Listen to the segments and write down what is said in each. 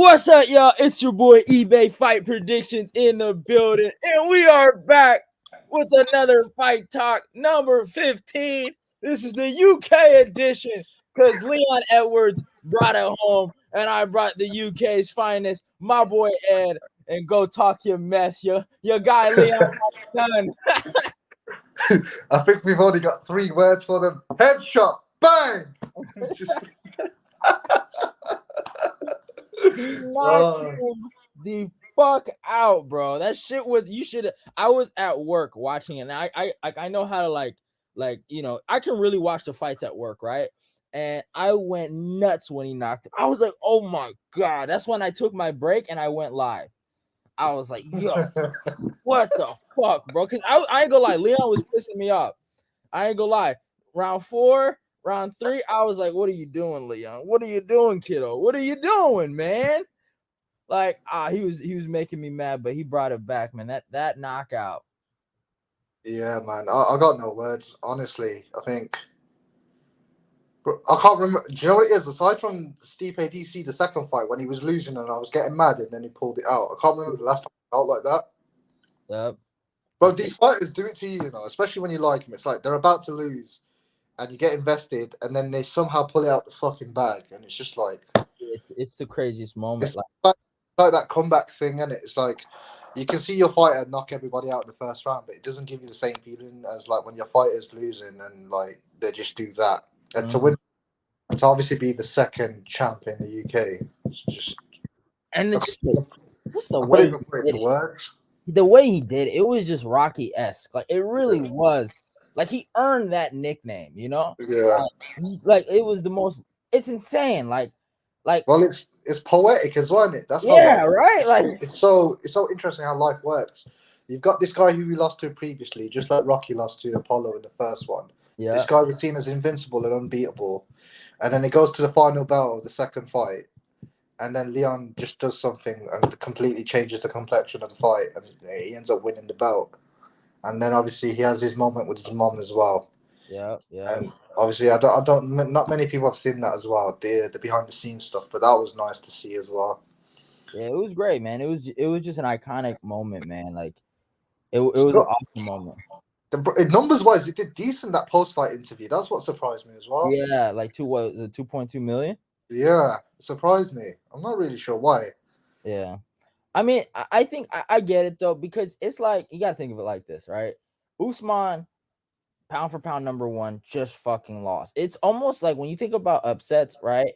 What's up, y'all? It's your boy eBay Fight Predictions in the building, and we are back with another Fight Talk number 15. This is the UK edition because Leon Edwards brought it home, and I brought the UK's finest, my boy Ed. And go talk your mess, your guy Leon done. I think we've only got 3 words for them. Headshot, bang! He knocked him the fuck out, bro. That shit was I was at work watching it, and I know how to like I can really watch the fights at work, right? And I went nuts when he knocked him. I was like, oh my god. That's when I took my break and I went live. I was like, yo, what the fuck, bro? Because I ain't gonna lie, Leon was pissing me off. I ain't gonna lie. Round 4, round 3, I was like, what are you doing, Leon? What are you doing, kiddo? What are you doing, man? Like, he was making me mad, but he brought it back, man. That knockout. Yeah, man. I got no words, honestly. I think. I can't remember. Do you know what it is? Aside from Stipe DC, the second fight, when he was losing and I was getting mad and then he pulled it out. I can't remember the last time I felt like that. Yep. But these fighters do it to you, especially when you like them. It's like they're about to lose and you get invested and then they somehow pull it out the fucking bag. And it's just like. It's the craziest moment. It's like that comeback thing, isn't it? It's like you can see your fighter knock everybody out in the first round, but it doesn't give you the same feeling as like when your fighter's losing and like they just do that. And to win, to obviously be the second champ in the UK, it's just the way the way he did it was just Rocky-esque. Like it really was. Like he earned that nickname, you know? Yeah. Like it was the most. It's insane. Like. Well, it's poetic as well, isn't it? That's right. Like it's so interesting how life works. You've got this guy who we lost to previously, just like Rocky lost to Apollo in the first one. Yeah. This guy was seen as invincible and unbeatable, and then it goes to the final bell of the second fight, and then Leon just does something and completely changes the complexion of the fight, and he ends up winning the belt. And then obviously he has his moment with his mom as well. Yeah. And obviously, I don't. Not many people have seen that as well. The behind the scenes stuff, but that was nice to see as well. Yeah, it was great, man. It was just an iconic moment, man. Like it was an awesome moment. Numbers wise, it did decent that post fight interview. That's what surprised me as well. Yeah, like 2.2 million. Yeah, it surprised me. I'm not really sure why. Yeah, I mean, I think I get it though, because it's like you gotta think of it like this, right? Usman, pound for pound number 1, just fucking lost. It's almost like when you think about upsets, right?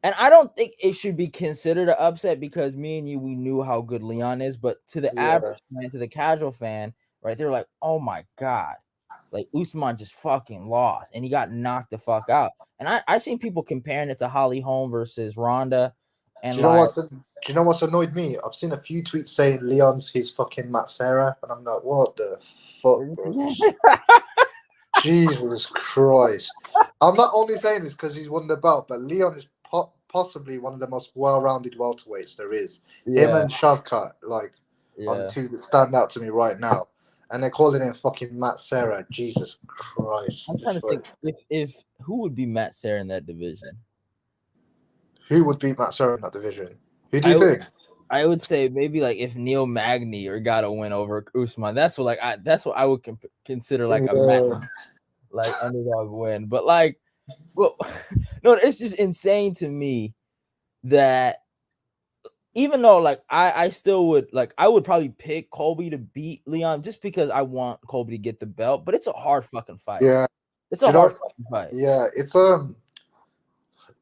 And I don't think it should be considered an upset because me and you, we knew how good Leon is. But to the average fan, to the casual fan, right, they're like, oh my God, like Usman just fucking lost and he got knocked the fuck out. And I seen people comparing it to Holly Holm versus Ronda. And do you know what's annoyed me? I've seen a few tweets saying Leon's his fucking Matt Serra, and I'm like, what the fuck, bro? Jesus Christ! I'm not only saying this because he's won the belt, but Leon is possibly one of the most well-rounded welterweights there is. Yeah. Him and Shavkat, are the two that stand out to me right now. And they're calling him fucking Matt Serra. Jesus Christ! I'm trying to think if who would be Matt Serra in that division. Who would beat Matt Serra in that division? Who do you think? I would say maybe like if Neil Magny or got a win over Usman. That's what I would consider like a massive, like underdog win. But like, well, no, it's just insane to me that even though like I still would like I would probably pick Colby to beat Leon just because I want Colby to get the belt. But it's a hard fucking fight. Yeah, it's a hard fucking fight. Yeah, it's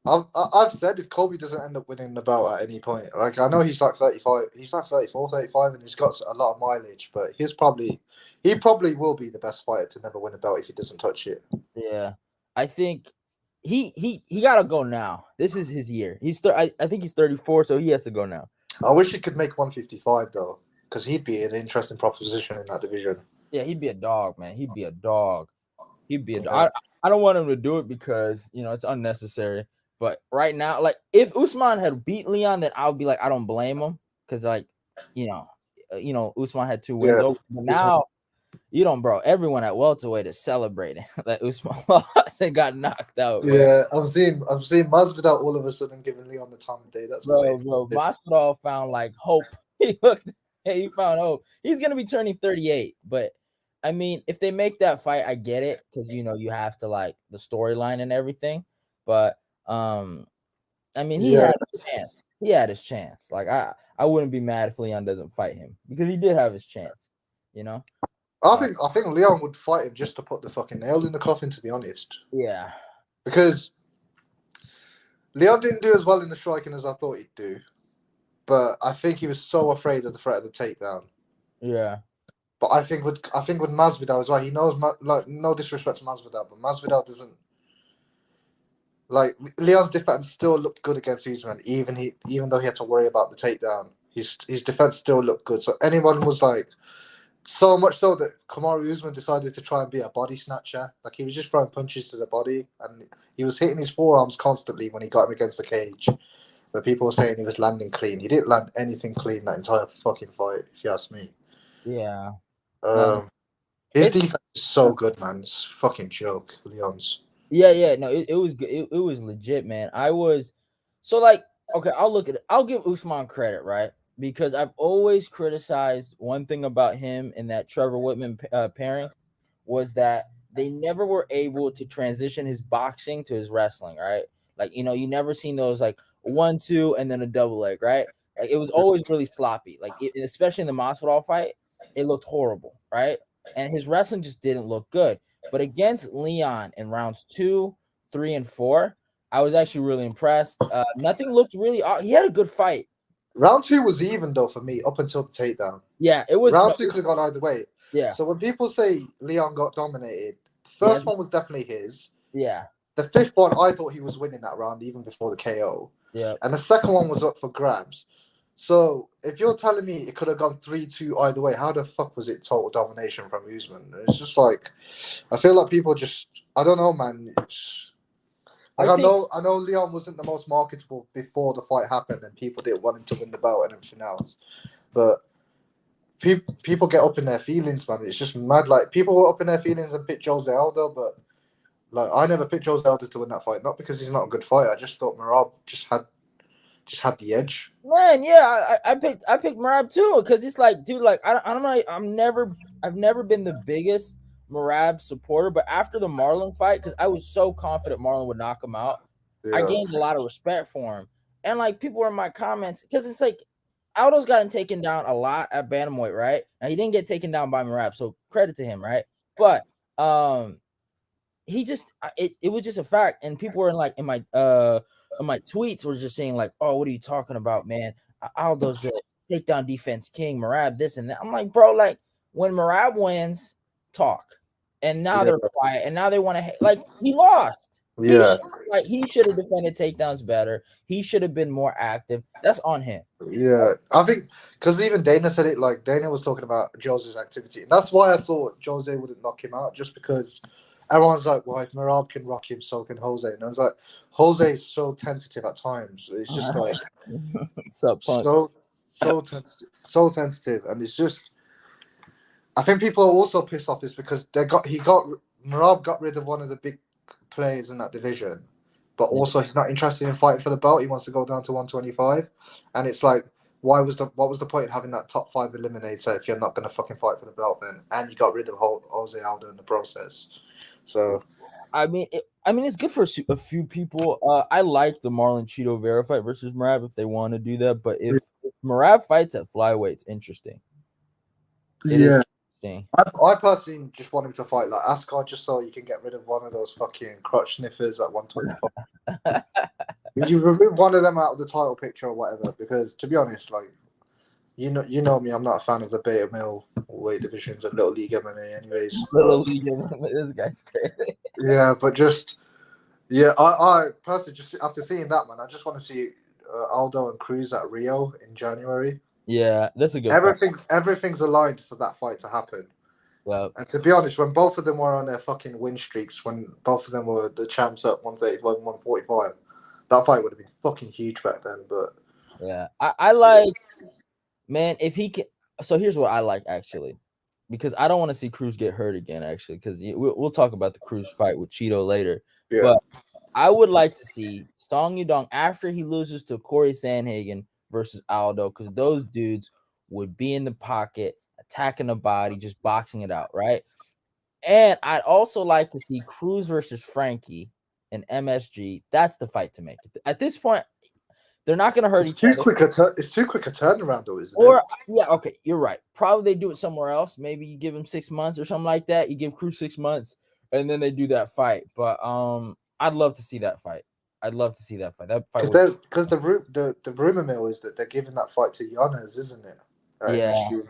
I've said if Colby doesn't end up winning the belt at any point, like I know he's like 35, he's like 34, 35, and he's got a lot of mileage, but he probably will be the best fighter to never win a belt if he doesn't touch it. Yeah, I think he gotta go now. This is his year. I think he's 34, so he has to go now. I wish he could make 155 though, because he'd be an interesting proposition in that division. Yeah, he'd be a dog, man. He'd be a dog. I don't want him to do it because it's unnecessary. But right now, like if Usman had beat Leon, then I would be like, I don't blame him because Usman had 2 wins. Yeah. But now You don't, bro. Everyone at welterweight is celebrating that Usman lost and got knocked out, bro. Yeah, I'm seeing Masvidal all of a sudden giving Leon the time of day. That's Bro, weird. bro. Masvidal found like hope. He looked, he found hope. He's gonna be turning 38, but I mean, if they make that fight, I get it because you know you have to like the storyline and everything. But I mean, he Yeah, had his chance. He had his chance. Like I wouldn't be mad if Leon doesn't fight him because he did have his chance. You know. I Uh, think I think Leon would fight him just to put the fucking nail in the coffin. To be honest, yeah. because Leon didn't do as well in the striking as I thought he'd do. But I think he was so afraid of the threat of the takedown. Yeah. But I think with Masvidal as well, he knows like no disrespect to Masvidal, but Masvidal doesn't like Leon's defense still looked good against Usman, even though he had to worry about the takedown. His defense still looked good. So anyone was like so much so that Kamaru Usman decided to try and be a body snatcher. Like he was just throwing punches to the body, and he was hitting his forearms constantly when he got him against the cage. But people were saying he was landing clean. He didn't land anything clean that entire fucking fight, if you ask me. Yeah. Um, his It's defense is so good, man. It's a fucking joke, Leon's. yeah. No, it was good. It was legit, man. I was so like okay. I'll look at it. I'll give Usman credit, right? Because I've always criticized one thing about him and that Trevor Whitman pairing was that they never were able to transition his boxing to his wrestling, right? Like you know, you never seen those like 1-2 and then a double leg, right? Like it was always really sloppy. Like especially in the Masvidal fight, it looked horrible, right? And his wrestling just didn't look good. But against Leon in rounds 2, 3, and 4, I was actually really impressed. Nothing looked really. He had a good fight. Round two was even though for me up until the takedown. Yeah, it was. Round No, two could have gone either way. yeah, So when people say Leon got dominated, the yeah, first one was definitely his. yeah, The fifth one, I thought he was winning that round even before the KO. yeah. And the second one was up for grabs. So if you're telling me it could have gone 3-2 either way, how the fuck was it total domination from Usman? It's just like I feel like people just I don't know, man. Like I think. I know Leon wasn't the most marketable before the fight happened, and people didn't want him to win the belt and everything else. But people get up in their feelings, man. It's just mad. Like people were up in their feelings and picked Jose Aldo, but like I never picked Jose Aldo to win that fight. Not because he's not a good fighter. I just thought Merab just had the edge. Man, yeah, I picked Marab too because it's like, dude, like I'm not, I've never been the biggest Marab supporter, but after the Marlon fight, because I was so confident Marlon would knock him out, I Yeah, gained a lot of respect for him, and like people were in my comments because it's like Aldo's gotten taken down a lot at bantamweight, right? Now he didn't get taken down by Marab, so credit to him, right? But he just it was just a fact, and people were in my tweets were just saying like, "Oh, what are you talking about, man? Aldo's the takedown defense king, Marab this and that." I'm like, bro, like when Marab wins, talk, and now yeah, they're quiet, and now they want to like he lost. yeah, He should have defended takedowns better. He should have been more active. That's on him. yeah. I think because even Dana said it. Like Dana was talking about Jose's activity, and that's why I thought Jose wouldn't knock him out, just because everyone's like, "Well, if Merab can rock him, so can Jose." And I was like, Jose is so tentative at times. It's just like What's up, punk? so tentative, and it's just. I think people are also pissed off is because Merab got rid of one of the big players in that division, but also he's not interested in fighting for the belt. He wants to go down to 125, and it's like, what was the point in having that top 5 eliminator if you're not going to fucking fight for the belt then? And you got rid of Jose Aldo in the process. So I mean, it's good for a few people. I like the Marlon Cheeto Vera fight versus Marab if they want to do that. But if Marab fights at flyweight, it's interesting. It is interesting. I personally just want him to fight like Askar just so you can get rid of one of those fucking crotch sniffers at 125. You remove one of them out of the title picture or whatever, because to be honest, like you know me, I'm not a fan of the beta male weight divisions and little league MMA, anyways. Little league, this guy's crazy. Yeah, but just I personally just after seeing that, man, I just want to see Aldo and Cruz at Rio in January. Yeah, that's a good fight. Everything's aligned for that fight to happen. Well, And to be honest, when both of them were on their fucking win streaks, when both of them were the champs at 135 and 145, that fight would have been fucking huge back then. But yeah, I like, man, if he can. So here's what I like actually. because I don't want to see Cruz get hurt again. Actually, because we'll talk about the Cruz fight with Cheeto later. Yeah. But I would like to see Song Yudong after he loses to Corey Sandhagen versus Aldo, because those dudes would be in the pocket, attacking the body, just boxing it out, right? And I'd also like to see Cruz versus Frankie and MSG. That's the fight to make. At this point, they're not going to hurt each other. It's too quick a turnaround, though, isn't Or it? yeah, okay, you're right. Probably they do it somewhere else. Maybe you give him 6 months or something like that. You give Cruz 6 months, and then they do that fight. But I'd love to see that fight. I'd love to see that fight. That fight Because the rumor mill is that they're giving that fight to Yanez, isn't it? Yeah. MSG.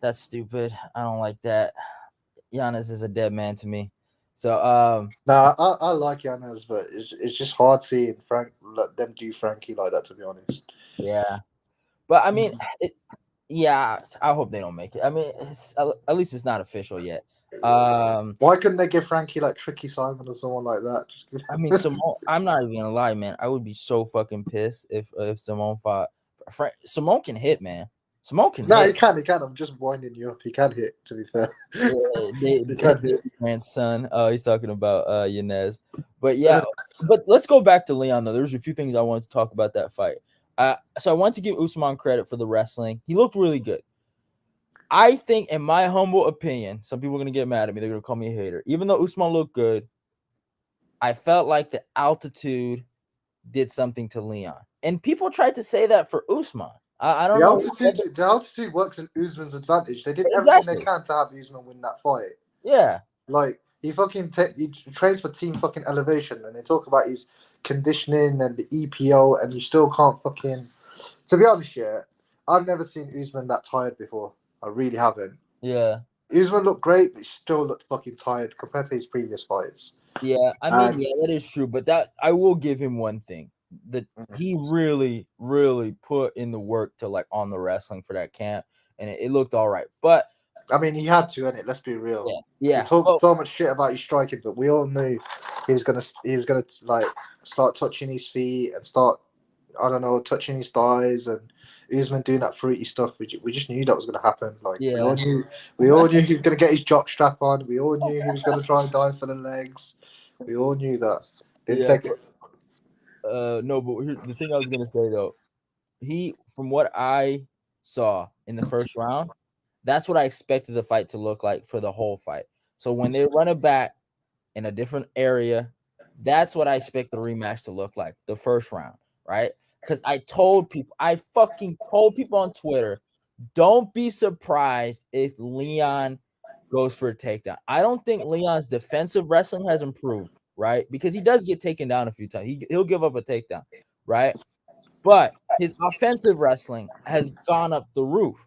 That's stupid. I don't like that. Giannis is a dead man to me. So Nah, I like Yanez, but it's just hard seeing let them do Frankie like that, to be honest. yeah. But I mean, yeah, I hope they don't make it. I mean, at least it's not official yet. Why couldn't they give Frankie like Tricky Simon or someone like that? I mean, Simone. I'm not even gonna lie, man. I would be so fucking pissed if Simone fought. Simone can hit, man. Simone can. No, hit. he can. He can. I'm just winding you up. He can hit. To be fair, he can hit. Grandson. Oh, he's talking about Yanez. But yeah, but let's go back to Leon though. There's a few things I wanted to talk about that fight. So I want to give Usman credit for the wrestling. He looked really good. I think, in my humble opinion, some people are gonna get mad at me. They're gonna call me a hater. Even though Usman looked good, I felt like the altitude did something to Leon, and people tried to say that for Usman. I don't know. The altitude works in Usman's advantage. They did everything they can to have Usman win that fight. Yeah, like he trains for Team fucking Elevation, and they talk about his conditioning and the EPO, and you still can't fucking. To be honest, yeah, I've never seen Usman that tired before. I really haven't. Yeah. Usman looked great, but he still looked fucking tired compared to his previous fights. Yeah, I mean, yeah, that is true. But that I will give him one thing, that he really, really put in the work to like on the wrestling for that camp, and it looked all right. But I mean, he had to, innit? Let's be real. Yeah. He talked so much shit about his striking, but we all knew he was gonna like start touching his feet and start, I don't know, touching his thighs, and Usman doing that fruity stuff. We just knew that was gonna happen. Like we all knew he was gonna get his jock strap on. We all knew he was gonna try and dive for the legs. We all knew that. Didn't take it. No, but the thing I was gonna say though, from what I saw in the first round, that's what I expected the fight to look like for the whole fight. So when they run it back in a different area, that's what I expect the rematch to look like, the first round, right? Because I fucking told people on Twitter, don't be surprised if Leon goes for a takedown. I don't think Leon's defensive wrestling has improved, right? Because he does get taken down a few times. He'll give up a takedown, right? But his offensive wrestling has gone up the roof,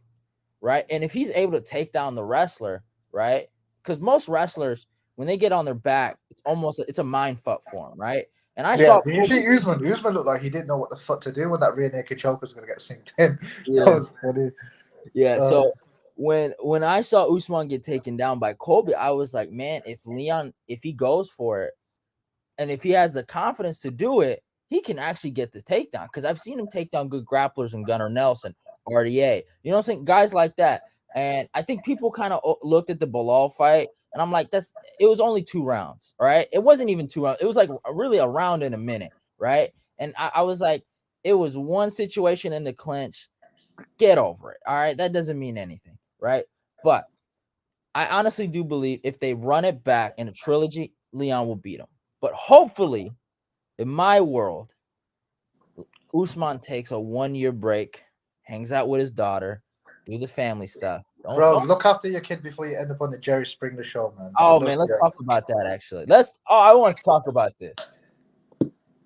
right? And if he's able to take down the wrestler, right? Because most wrestlers, when they get on their back, it's a mind fuck for them, right? And I saw Usman looked like he didn't know what the fuck to do when that rear naked choke was going to get synced in. Yeah. That was funny. Yeah. So when I saw Usman get taken down by Colby, I was like, man, if he goes for it, and if he has the confidence to do it, he can actually get the takedown. Because I've seen him take down good grapplers and Gunnar Nelson, RDA. You know what I'm saying? Guys like that. And I think people kind of looked at the Bilal fight, and I'm like, it was only 2 rounds, right? It wasn't even 2 rounds. It was like really a round in a minute, right? And I was like, it was one situation in the clinch. Get over it, all right? That doesn't mean anything, right? But I honestly do believe if they run it back in a trilogy, Leon will beat him. But hopefully, in my world, Usman takes a 1-year break, hangs out with his daughter, do the family stuff. Look after your kid before you end up on the Jerry Springer show, man. Oh, man, let's talk about that, actually. I want to talk about this.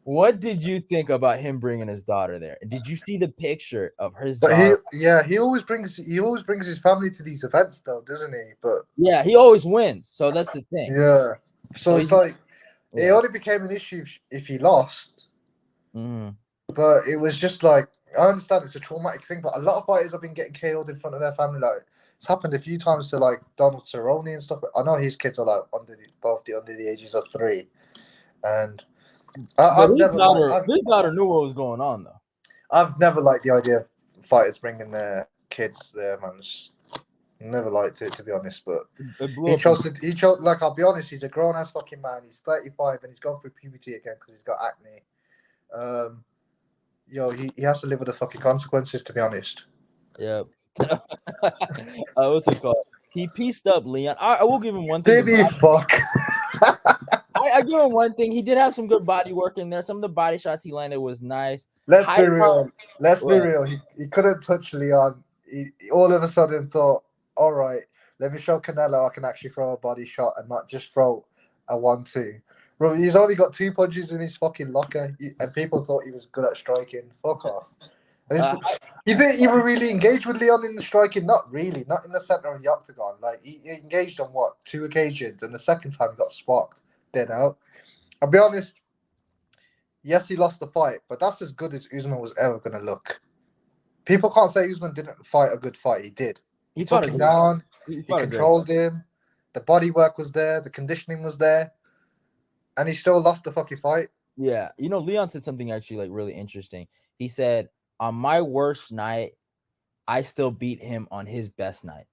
What did you think about him bringing his daughter there? Did you see the picture of his daughter? He always brings his family to these events, though, doesn't he? But yeah, he always wins. So that's the thing. Yeah. So it's like it only became an issue if he lost. Mm-hmm. But it was just like, I understand it's a traumatic thing, but a lot of fighters have been getting KO'd in front of their family. Like it's happened a few times to like Donald Cerrone and stuff. I know his kids are like under the ages of 3, and his daughter knew what was going on though. I've never liked the idea of fighters bringing their kids there, man. Never liked it, to be honest, but It blew he up. chose to. He chose, like, I'll be honest, he's a grown ass fucking man. He's 35 and he's gone through puberty again because he's got acne. He has to live with the fucking consequences, to be honest. Yeah. What's it called? He pieced up Leon. I will give him one thing. Did he fuck? I give him one thing. He did have some good body work in there. Some of the body shots he landed was nice. Let's be real. He couldn't touch Leon. He all of a sudden thought, all right, let me show Canelo I can actually throw a body shot and not just throw a 1-2. Bro, he's only got 2 punches in his fucking locker, and people thought he was good at striking. Fuck off. He didn't even really engage with Leon in the striking. Not really. Not in the center of the octagon. Like, he engaged on 2 occasions, and the second time he got sparked, dead out. I'll be honest. Yes, he lost the fight, but that's as good as Usman was ever going to look. People can't say Usman didn't fight a good fight. He did. He took him down. He controlled him. The body work was there. The conditioning was there. And he still lost the fucking fight. Yeah. You know, Leon said something actually like really interesting. He said, on my worst night, I still beat him on his best night.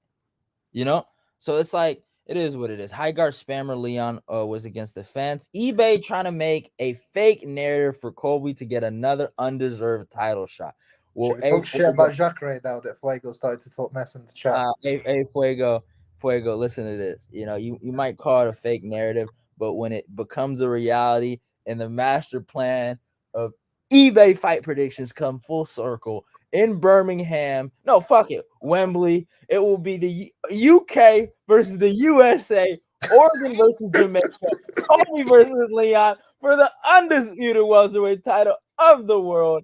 You know? So it's like, it is what it is. High guard spammer Leon was against the fence. eBay trying to make a fake narrative for Colby to get another undeserved title shot. Well, should we talk shit about Jacare now that Fuego started to talk mess in the chat? Hey, Fuego, listen to this. You know, you might call it a fake narrative, but when it becomes a reality and the master plan of eBay fight predictions come full circle in Birmingham, no, fuck it, Wembley, it will be the UK versus the USA, Oregon versus Jamaica, Colby versus Leon for the undisputed welterweight title of the world.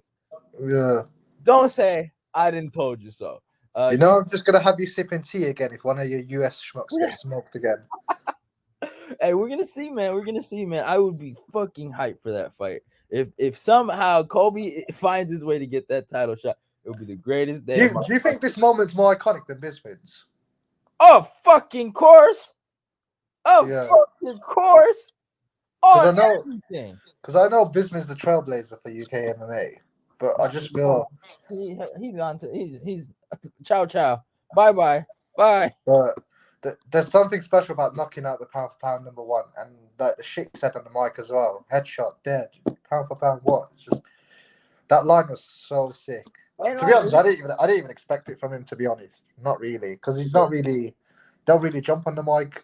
Yeah. Don't say I didn't told you so. I'm just gonna have you sipping tea again if one of your US schmucks gets smoked again. Hey, we're gonna see, man. I would be fucking hyped for that fight. If somehow Colby finds his way to get that title shot, it would be the greatest day. Do you think this moment's more iconic than Bisping's? Oh, fucking course. Fucking course. Because I know Bisping's the trailblazer for UK MMA. But I just feel he's gone to he's ciao. Bye. But there's something special about knocking out the pound for pound number 1, and like the shit he said on the mic as well. Headshot, dead. Pound for pound, what? It's just, that line was so sick. To be honest, I didn't even expect it from him. To be honest, not really, because he's don't really jump on the mic.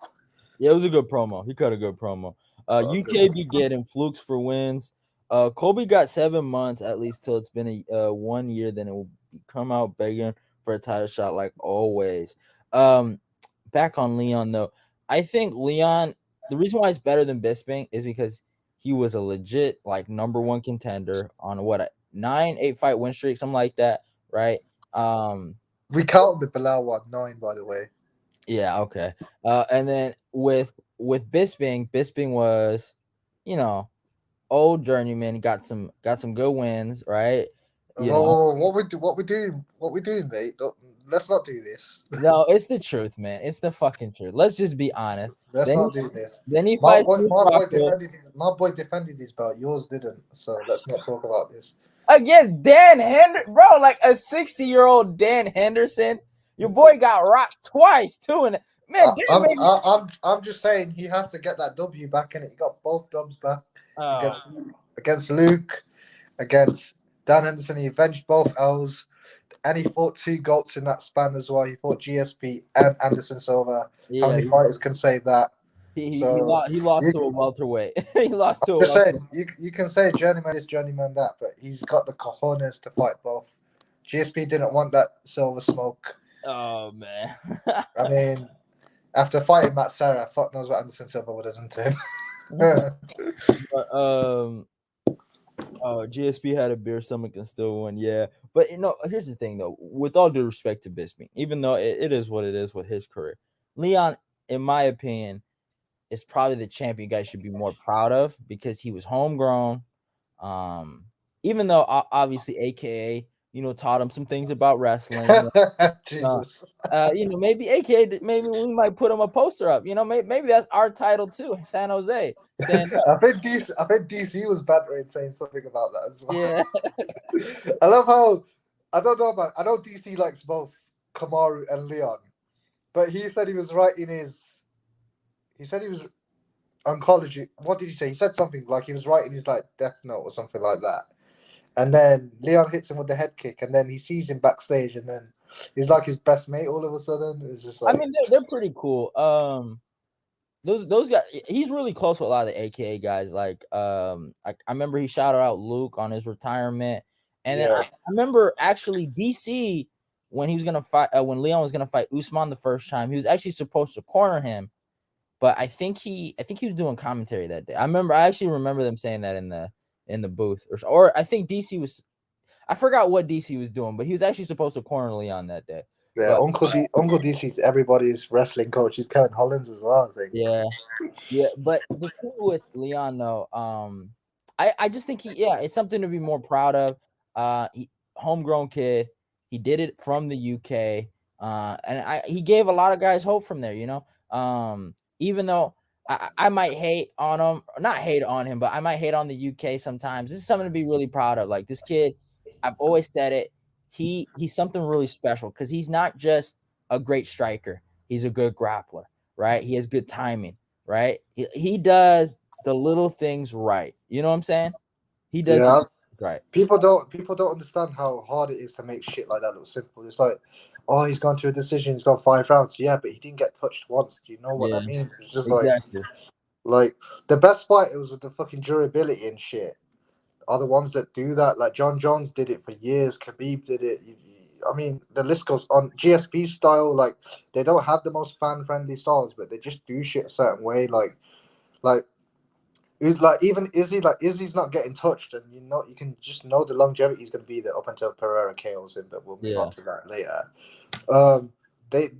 Yeah, it was a good promo. He cut a good promo. UK be getting flukes for wins. Colby got 7 months at least till it's been a 1 year. Then it will come out begging for a title shot like always. Back on Leon though, I think Leon. The reason why it's better than Bisping is because he was a legit like number 1 contender on a 9-8 fight win streak, something like that, right? We counted the Bilal 9, by the way. Yeah, okay. And then with Bisping was, old journeyman, got some good wins, right? What we doing, mate? Let's not do this. No, it's the truth, man. It's the fucking truth. Let's just be honest. Let's not do this. Then he fights. My boy defended his belt. Yours didn't. So let's not talk about this. Against Dan Henderson, bro, like a 60-year-old Dan Henderson. Your boy got rocked twice too, and man, I'm just saying he had to get that W back, and he got both dubs back against Luke, against Dan Henderson. He avenged both L's, and he fought 2 GOATs in that span as well. He fought GSP and Anderson Silva. Yeah, how many fighters can say that? He lost to a welterweight. He lost to a welterweight. You can say journeyman this, journeyman that, but he's got the cojones to fight both. GSP didn't want that Silva smoke. Oh man. I mean, after fighting Matt Serra, fuck knows what Anderson Silva would have done to him. But, GSP had a beer stomach and still won, yeah. But here's the thing though. With all due respect to Bisping, even though it is what it is with his career, Leon, in my opinion, is probably the champion you guys should be more proud of because he was homegrown. Even though obviously, AKA, taught him some things about wrestling. Jesus. Maybe AKA, maybe we might put him a poster up. Maybe that's our title too, San Jose. I think DC was bantering saying something about that as well. Yeah. I love how I know DC likes both Kamaru and Leon, But he said he was writing his. He said he was oncology. What did he say? He said something like he was writing his like death note or something like that. And then Leon hits him with the head kick, and then he sees him backstage, and then he's like his best mate all of a sudden. It's just I like, mean, they're pretty cool. Those guys, he's really close with a lot of the AKA guys. Like, I remember he shouted out Luke on his retirement, and then yeah, I remember actually DC when he was gonna fight, when Leon was gonna fight Usman the first time, he was actually supposed to corner him, but I think he was doing commentary that day. I actually remember them saying that in the booth, or I think DC was, I forgot what DC was doing, but he was actually supposed to corner Leon that day. yeah. But Uncle DC's everybody's wrestling coach. He's Kevin Hollins as well, I think. yeah. Yeah, but the thing with Leon though, I just think it's something to be more proud of. Homegrown kid, he did it from the UK, and he gave a lot of guys hope from there. Even though I might hate on him, not hate on him, but I might hate on the UK sometimes. This is something to be really proud of. Like this kid, I've always said it. He's something really special because he's not just a great striker. He's a good grappler, right? He has good timing. Right? He does the little things right. You know what I'm saying? He does Yeah, right. people don't understand how hard it is to make shit like that look simple. It's like, oh, he's gone through a decision. He's gone 5 rounds. Yeah, but he didn't get touched once. Do you know what Yeah, that means? It's just exactly. like the best fighters with the fucking durability and shit are the ones that do that. Like John Jones did it for years. Khabib did it. I mean, the list goes on. GSP style, like they don't have the most fan friendly styles, but they just do shit a certain way. Like even Izzy, like Izzy's not getting touched, and you can just know the longevity is going to be there up until Pereira KOs him. But we'll move Yeah. on to that later.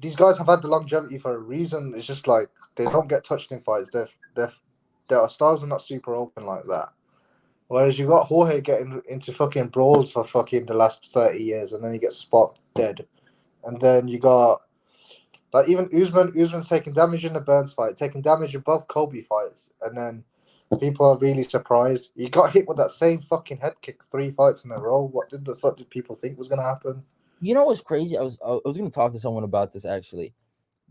These guys have had the longevity for a reason. It's just like they don't get touched in fights. Their styles are not super open like that. Whereas you got Jorge getting into fucking brawls for fucking the last 30 years, and then he gets spot dead. And then you got like even Usman's taking damage in the Burns fight, taking damage in both Kobe fights, and then people are really surprised. He got hit with that same fucking head kick 3 fights in a row. What did the fuck did people think was gonna happen? You know what's crazy? I was gonna talk to someone about this actually,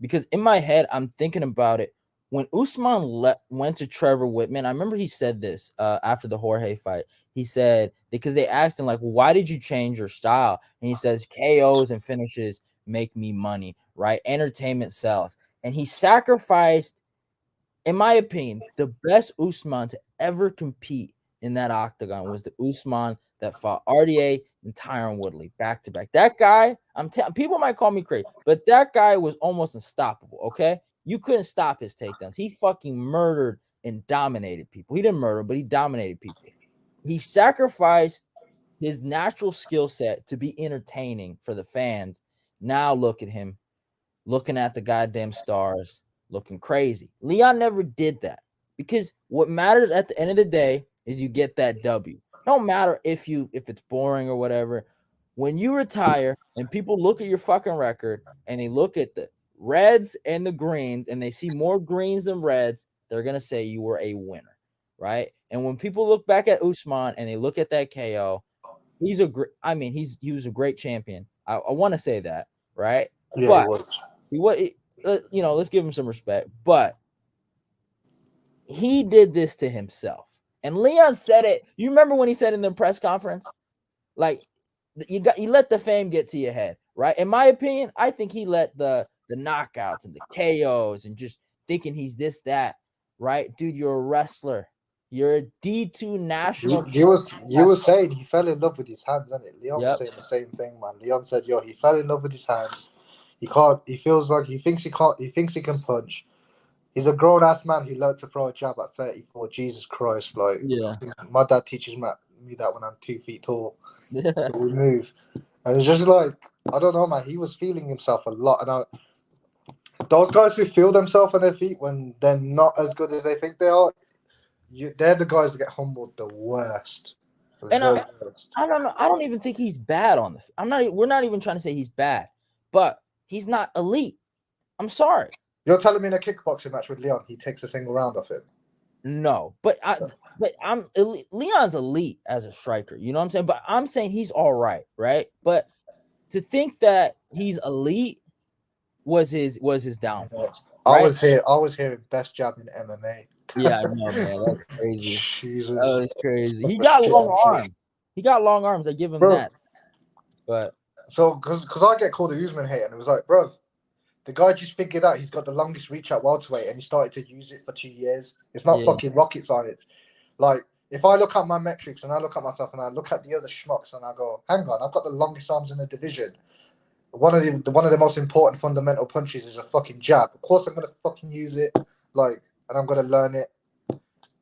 because in my head I'm thinking about it. When Usman went to Trevor Whitman, I remember he said this after the Jorge fight. He said, because they asked him like, why did you change your style? And he says, KOs and finishes make me money, right? Entertainment sells. And he sacrificed, in my opinion, the best Usman to ever compete in that octagon was the Usman that fought RDA and Tyron Woodley back to back. That guy, people might call me crazy, but that guy was almost unstoppable. Okay, you couldn't stop his takedowns. He fucking murdered and dominated people. He didn't murder, but he dominated people. He sacrificed his natural skill set to be entertaining for the fans. Now look at him, looking at the goddamn stars, looking crazy. Leon never did that because what matters at the end of the day is you get that W. Don't matter if it's boring or whatever. When you retire and people look at your fucking record and they look at the reds and the greens and they see more greens than reds, they're gonna say you were a winner, right? And when people look back at Usman and they look at that KO, he was a great champion. I want to say that, right? Yeah, he But was. let's give him some respect. But he did this to himself. And Leon said it. You remember when he said in the press conference, like you let the fame get to your head, right? In my opinion, I think he let the knockouts and the KOs and just thinking he's this, that, right? Dude, you're a wrestler. You're a D2 national. You was saying he fell in love with his hands, isn't it? Leon was Yep. saying the same thing, man. Leon said, "Yo, he fell in love with his hands. He can't. He feels like he thinks he can't. He thinks he can punch. He's a grown ass man who learned to throw a jab at 34. Jesus Christ! Like, Yeah. my dad teaches me that when I'm 2 feet tall. So we move, and it's just like I don't know, man. He was feeling himself a lot, and those guys who feel themselves on their feet when they're not as good as they think they are, they're the guys that get humbled the worst. And I don't know. I don't even think he's bad on the. We're not even trying to say he's bad, but he's not elite. I'm sorry. You're telling me in a kickboxing match with Leon, he takes a single round off him? No, but I'm elite. Leon's elite as a striker. You know what I'm saying? But I'm saying he's all right, right? But to think that he's elite was his downfall, I right? was hearing best jab in MMA. Yeah, I know, man. That's crazy. That Jesus, was crazy. He that's got shit long I see. arms. He got long arms. I give him Bro. that. But So, because I get called a Usman hater, and it was like, bro, the guy just figured out he's got the longest reach at welterweight, and he started to use it for 2 years. It's not yeah, fucking rocket science. Like, if I look at my metrics and I look at myself and I look at the other schmucks and I go, hang on, I've got the longest arms in the division. One of the most important fundamental punches is a fucking jab. Of course, I'm gonna fucking use it, like, and I'm gonna learn it.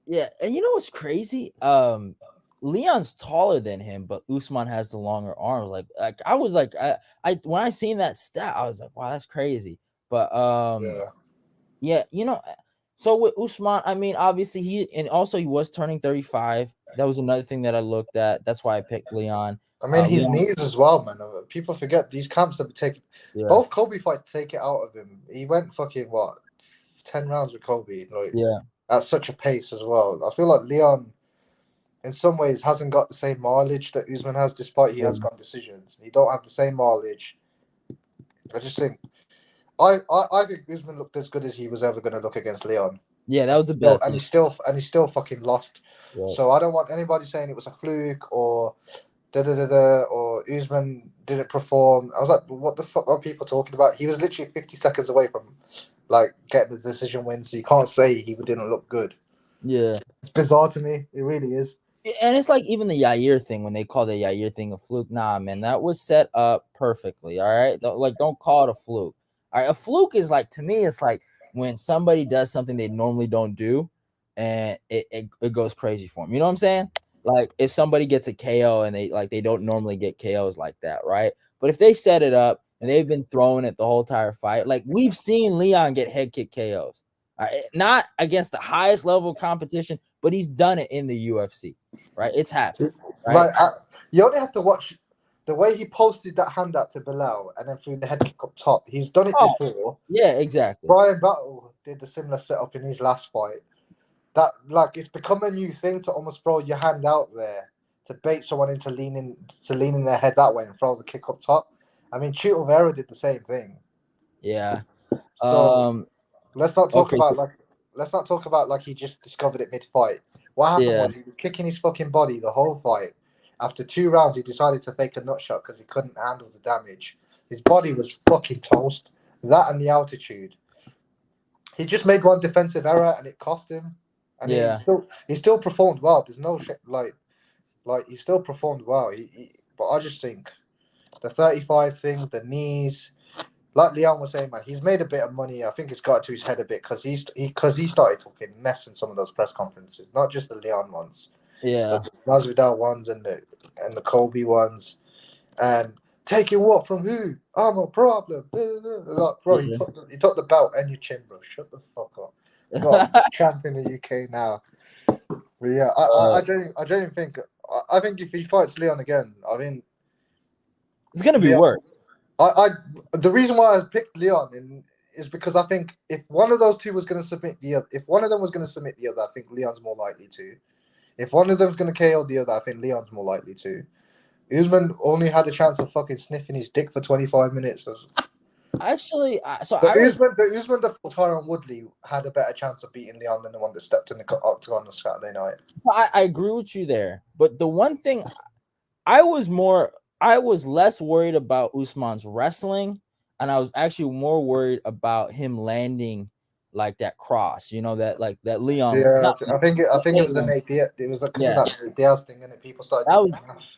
yeah. And you know what's crazy? Leon's taller than him, but Usman has the longer arms. Like I was like, I when I seen that stat, I was like, wow, that's crazy. But Yeah. yeah, you know, so with Usman, I mean, obviously he also he was turning 35. That was another thing that I looked at. That's why I picked Leon. I mean, his Leon, knees as well, man. People forget these camps have taken yeah, both Kobe fights take it out of him. He went fucking what 10 rounds with Kobe, like yeah, at such a pace as well. I feel like Leon, in some ways, hasn't got the same mileage that Usman has, despite he yeah, has got decisions. He don't have the same mileage. I just think I think Usman looked as good as he was ever going to look against Leon. yeah. That was the Still, best. and he still fucking lost. Yeah. So I don't want anybody saying it was a fluke or da da da da or Usman didn't perform. I was like, what the fuck are people talking about? He was literally 50 seconds away from like getting the decision win, so you can't say he didn't look good. Yeah. It's bizarre to me. It really is. And it's like even the Yair thing when they call the Yair thing a fluke. Nah, man, that was set up perfectly. All right, like don't call it a fluke. All right, a fluke is like to me, it's like when somebody does something they normally don't do, and it goes crazy for them. You know what I'm saying? Like if somebody gets a KO and they don't normally get KOs like that, right? But if they set it up and they've been throwing it the whole entire fight, like we've seen Leon get head kick KOs. All right, not against the highest level of competition, but he's done it in the UFC. Right, it's happened. Right, Like you only have to watch the way he posted that hand out to Bilal and then threw the head kick up top. He's done it oh before. yeah, exactly. Bryan Battle did the similar setup in his last fight. That like it's become a new thing to almost throw your hand out there to bait someone into leaning their head that way and throw the kick up top. I mean, Chito Vera did the same thing. Yeah. So let's not talk Okay. about like he just discovered it mid fight. What happened Yeah. was he was kicking his fucking body the whole fight. After 2 rounds, he decided to fake a nut shot because he couldn't handle the damage. His body was fucking toast. That and the altitude. He just made one defensive error and it cost him. And Yeah. he still performed well. There's no shit like he still performed well. But I just think the 35 thing, the knees, like Leon was saying, man, he's made a bit of money. I think it's got to his head a bit because he started talking mess in some of those press conferences, not just the Leon ones, Yeah. but the Masvidal ones and the Kobe ones, and taking what from who? I'm a problem. Like, bro, Yeah. he took the belt and your chin, bro. Shut the fuck up. You got a champ in the UK now. But yeah, I genuinely think I think if he fights Leon again, I mean, It's gonna be Leon. worse. I the reason why I picked Leon is because I think if one of those two was going to submit the other, if one of them was going to submit the other, I think Leon's more likely to. If one of them's going to KO the other, I think Leon's more likely to. Usman only had a chance of fucking sniffing his dick for 25 minutes. Actually, so The I was Usman that fought Tyron Woodley had a better chance of beating Leon than the one that stepped in the octagon on Saturday night. I agree with you there, but the one thing I was less worried about Usman's wrestling, and I was actually more worried about him landing like that cross. You know that Leon. Yeah, Not, I think it was the Leon. Nate Diaz. It was because of Yeah, that Nate Diaz thing, and people started that doing was math.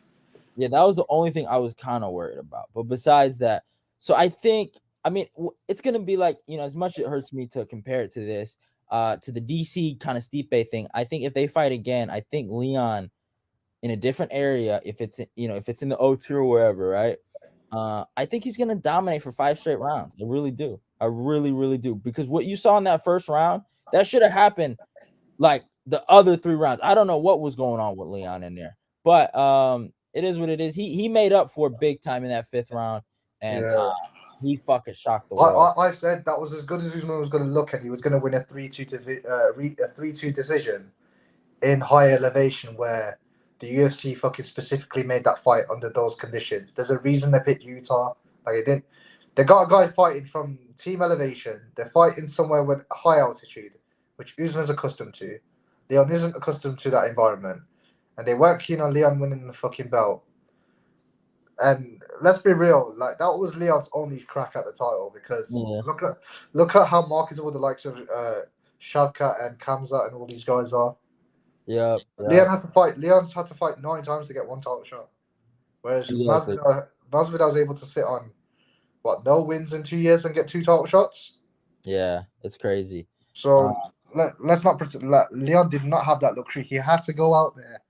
yeah, that was the only thing I was kind of worried about. But besides that, so I think I mean it's gonna be like as much as it hurts me to compare it to this, to the DC kind of Stipe thing. I think if they fight again, I think Leon in a different area, if it's if it's in the O2 or wherever, right? I think he's gonna dominate for 5 straight rounds. I really do. I really, really do. Because what you saw in that first round, that should have happened like the other 3 rounds. I don't know what was going on with Leon in there, but it is what it is. He made up for big time in that fifth round, and Yeah. he fucking shocked the I, world. I said that was as good as Usman was going to look, and he was going to win a 3-2 decision in high elevation, where the UFC fucking specifically made that fight under those conditions. There's a reason they picked Utah. Like it didn't. They got a guy fighting from team elevation. They're fighting somewhere with high altitude, which Usman's accustomed to. Leon isn't accustomed to that environment, and they weren't keen on Leon winning the fucking belt. And let's be real, like that was Leon's only crack at the title because Yeah. look at how marketable the likes of Shavkat and Kamzat and all these guys are. Yep. Leon's had to fight 9 times to get one title shot, whereas Exactly. Masvidal's able to sit on no wins in 2 years and get 2 title shots. Yeah, it's crazy. So let's not pretend. Leon did not have that luxury. He had to go out there.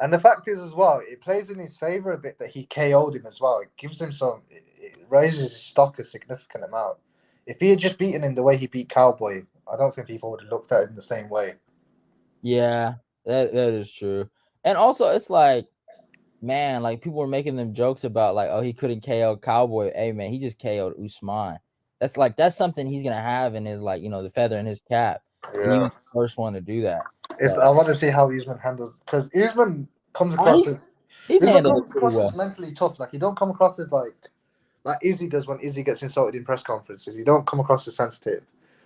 And the fact is, as well, it plays in his favor a bit that he KO'd him as well. It gives him it raises his stock a significant amount. If he had just beaten him the way he beat Cowboy, I don't think people would have looked at him the same way. Yeah, that is true. And also, it's like, man, like people were making them jokes about like, oh, he couldn't KO Cowboy. Hey, man, he just KO'd Usman. That's something he's gonna have in his the feather in his cap. Yeah. And he was the first one to do that. I want to see how Usman handles, because Usman comes across he's handled it pretty well. as mentally tough. Like, he don't come across as like Izzy does when Izzy gets insulted in press conferences. He don't come across as sensitive.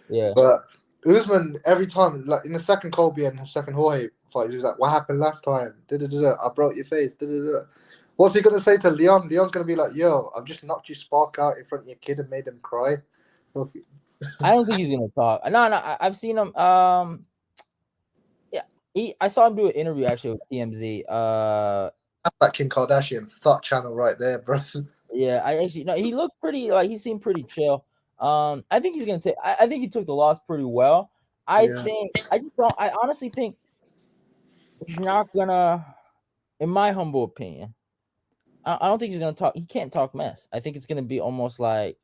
Yeah. But Usman, every time, like in the second Colby and the second Jorge fight, he was like, "What happened last time? I broke your face." What's he gonna say to Leon? Leon's gonna be like, "Yo, I've just knocked your spark out in front of your kid and made him cry." I don't think he's gonna talk. No, I've seen him. Yeah, I saw him do an interview actually with TMZ. That's that Kim Kardashian thought channel right there, bro. Yeah, he looked pretty, like he seemed pretty chill. I think he's gonna take. I think he took the loss pretty well. I honestly think he's not gonna, in my humble opinion, I don't think he's gonna talk. He can't talk mess. I think it's gonna be almost like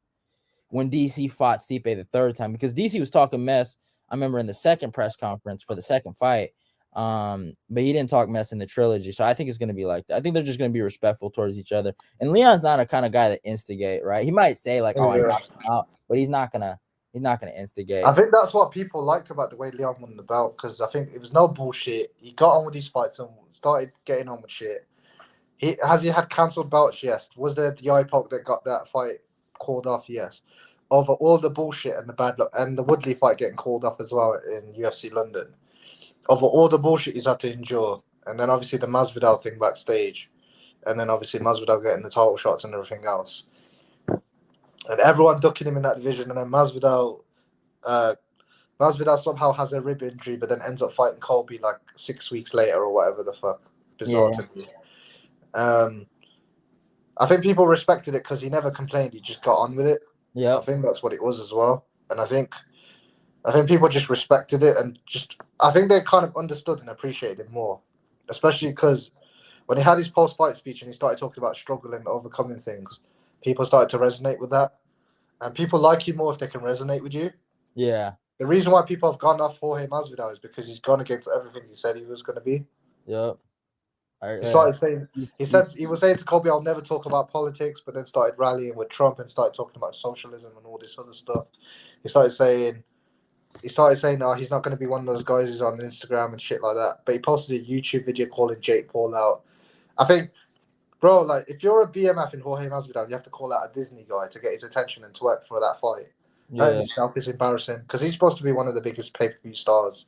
when DC fought Stipe the third time, because DC was talking mess. I remember in the second press conference for the second fight. But he didn't talk mess in the trilogy, so I think it's gonna be like that. I think they're just gonna be respectful towards each other. And Leon's not a kind of guy that instigate, right? He might say like, "Oh, I knocked him out," but he's not gonna instigate. I think that's what people liked about the way Leon won the belt, because I think it was no bullshit. He got on with these fights and started getting on with shit. He had cancelled belts? Yes. Was there the eye poke that got that fight called off? Yes. Over all the bullshit and the bad luck, and the Woodley fight getting called off as well in UFC London. Over all the bullshit he's had to endure, and then obviously the Masvidal thing backstage, and then obviously Masvidal getting the title shots and everything else, and everyone ducking him in that division, and then Masvidal somehow has a rib injury, but then ends up fighting Colby like 6 weeks later or whatever the fuck. Bizarre to me. I think people respected it because he never complained. He just got on with it. Yeah, I think that's what it was as well. And I think people just respected it, and I think they kind of understood and appreciated it more, especially because when he had his post-fight speech and he started talking about struggling and overcoming things, people started to resonate with that. And people like you more if they can resonate with you. Yeah. The reason why people have gone off Jorge Masvidal is because he's gone against everything he said he was going to be. Yep. He started saying, he was saying to Colby, "I'll never talk about politics," but then started rallying with Trump and started talking about socialism and all this other stuff. He started saying, "Oh, he's not going to be one of those guys who's on Instagram and shit like that." But he posted a YouTube video calling Jake Paul out. I think, bro, like if you're a BMF in Jorge Masvidal, you have to call out a Disney guy to get his attention and twerk for that fight. That in itself is embarrassing, because he's supposed to be one of the biggest pay-per-view stars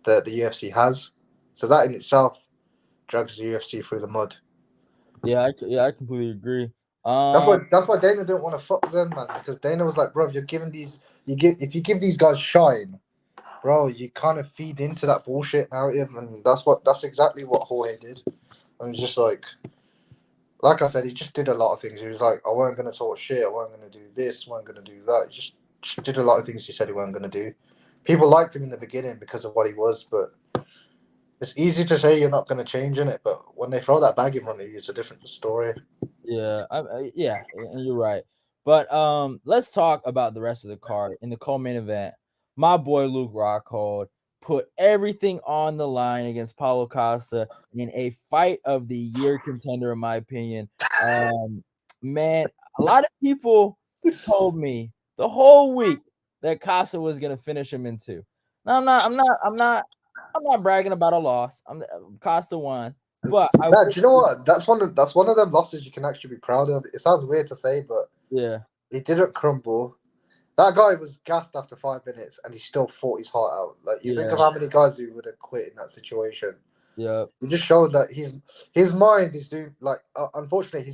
that the UFC has. So that in itself drags the UFC through the mud. Yeah, I completely agree. That's why Dana didn't want to fuck with them, man, because Dana was like, "Bro, if if you give these guys shine, bro, you kind of feed into that bullshit narrative," and that's exactly what Jorge did. And it's just like I said, he just did a lot of things. He was like, "I weren't gonna talk shit. I weren't gonna do this. I weren't gonna do that." He just did a lot of things he said he weren't gonna do. People liked him in the beginning because of what he was, but it's easy to say you're not going to change in it, but when they throw that bag in front of you, it's a different story. Yeah, yeah, you're right. But let's talk about the rest of the card. In the co-main event, my boy Luke Rockhold put everything on the line against Paulo Costa in a fight of the year contender, in my opinion. Man, a lot of people told me the whole week that Costa was gonna finish him in two. Now I'm not bragging about a loss. Costa won. But I Yeah, will, do you know what? That's one of them losses you can actually be proud of. It sounds weird to say, but yeah, he didn't crumble. That guy was gassed after 5 minutes, and he still fought his heart out. Like you think yeah, of how many guys who would have quit in that situation. yeah, He just showed that his mind is doing like. Unfortunately,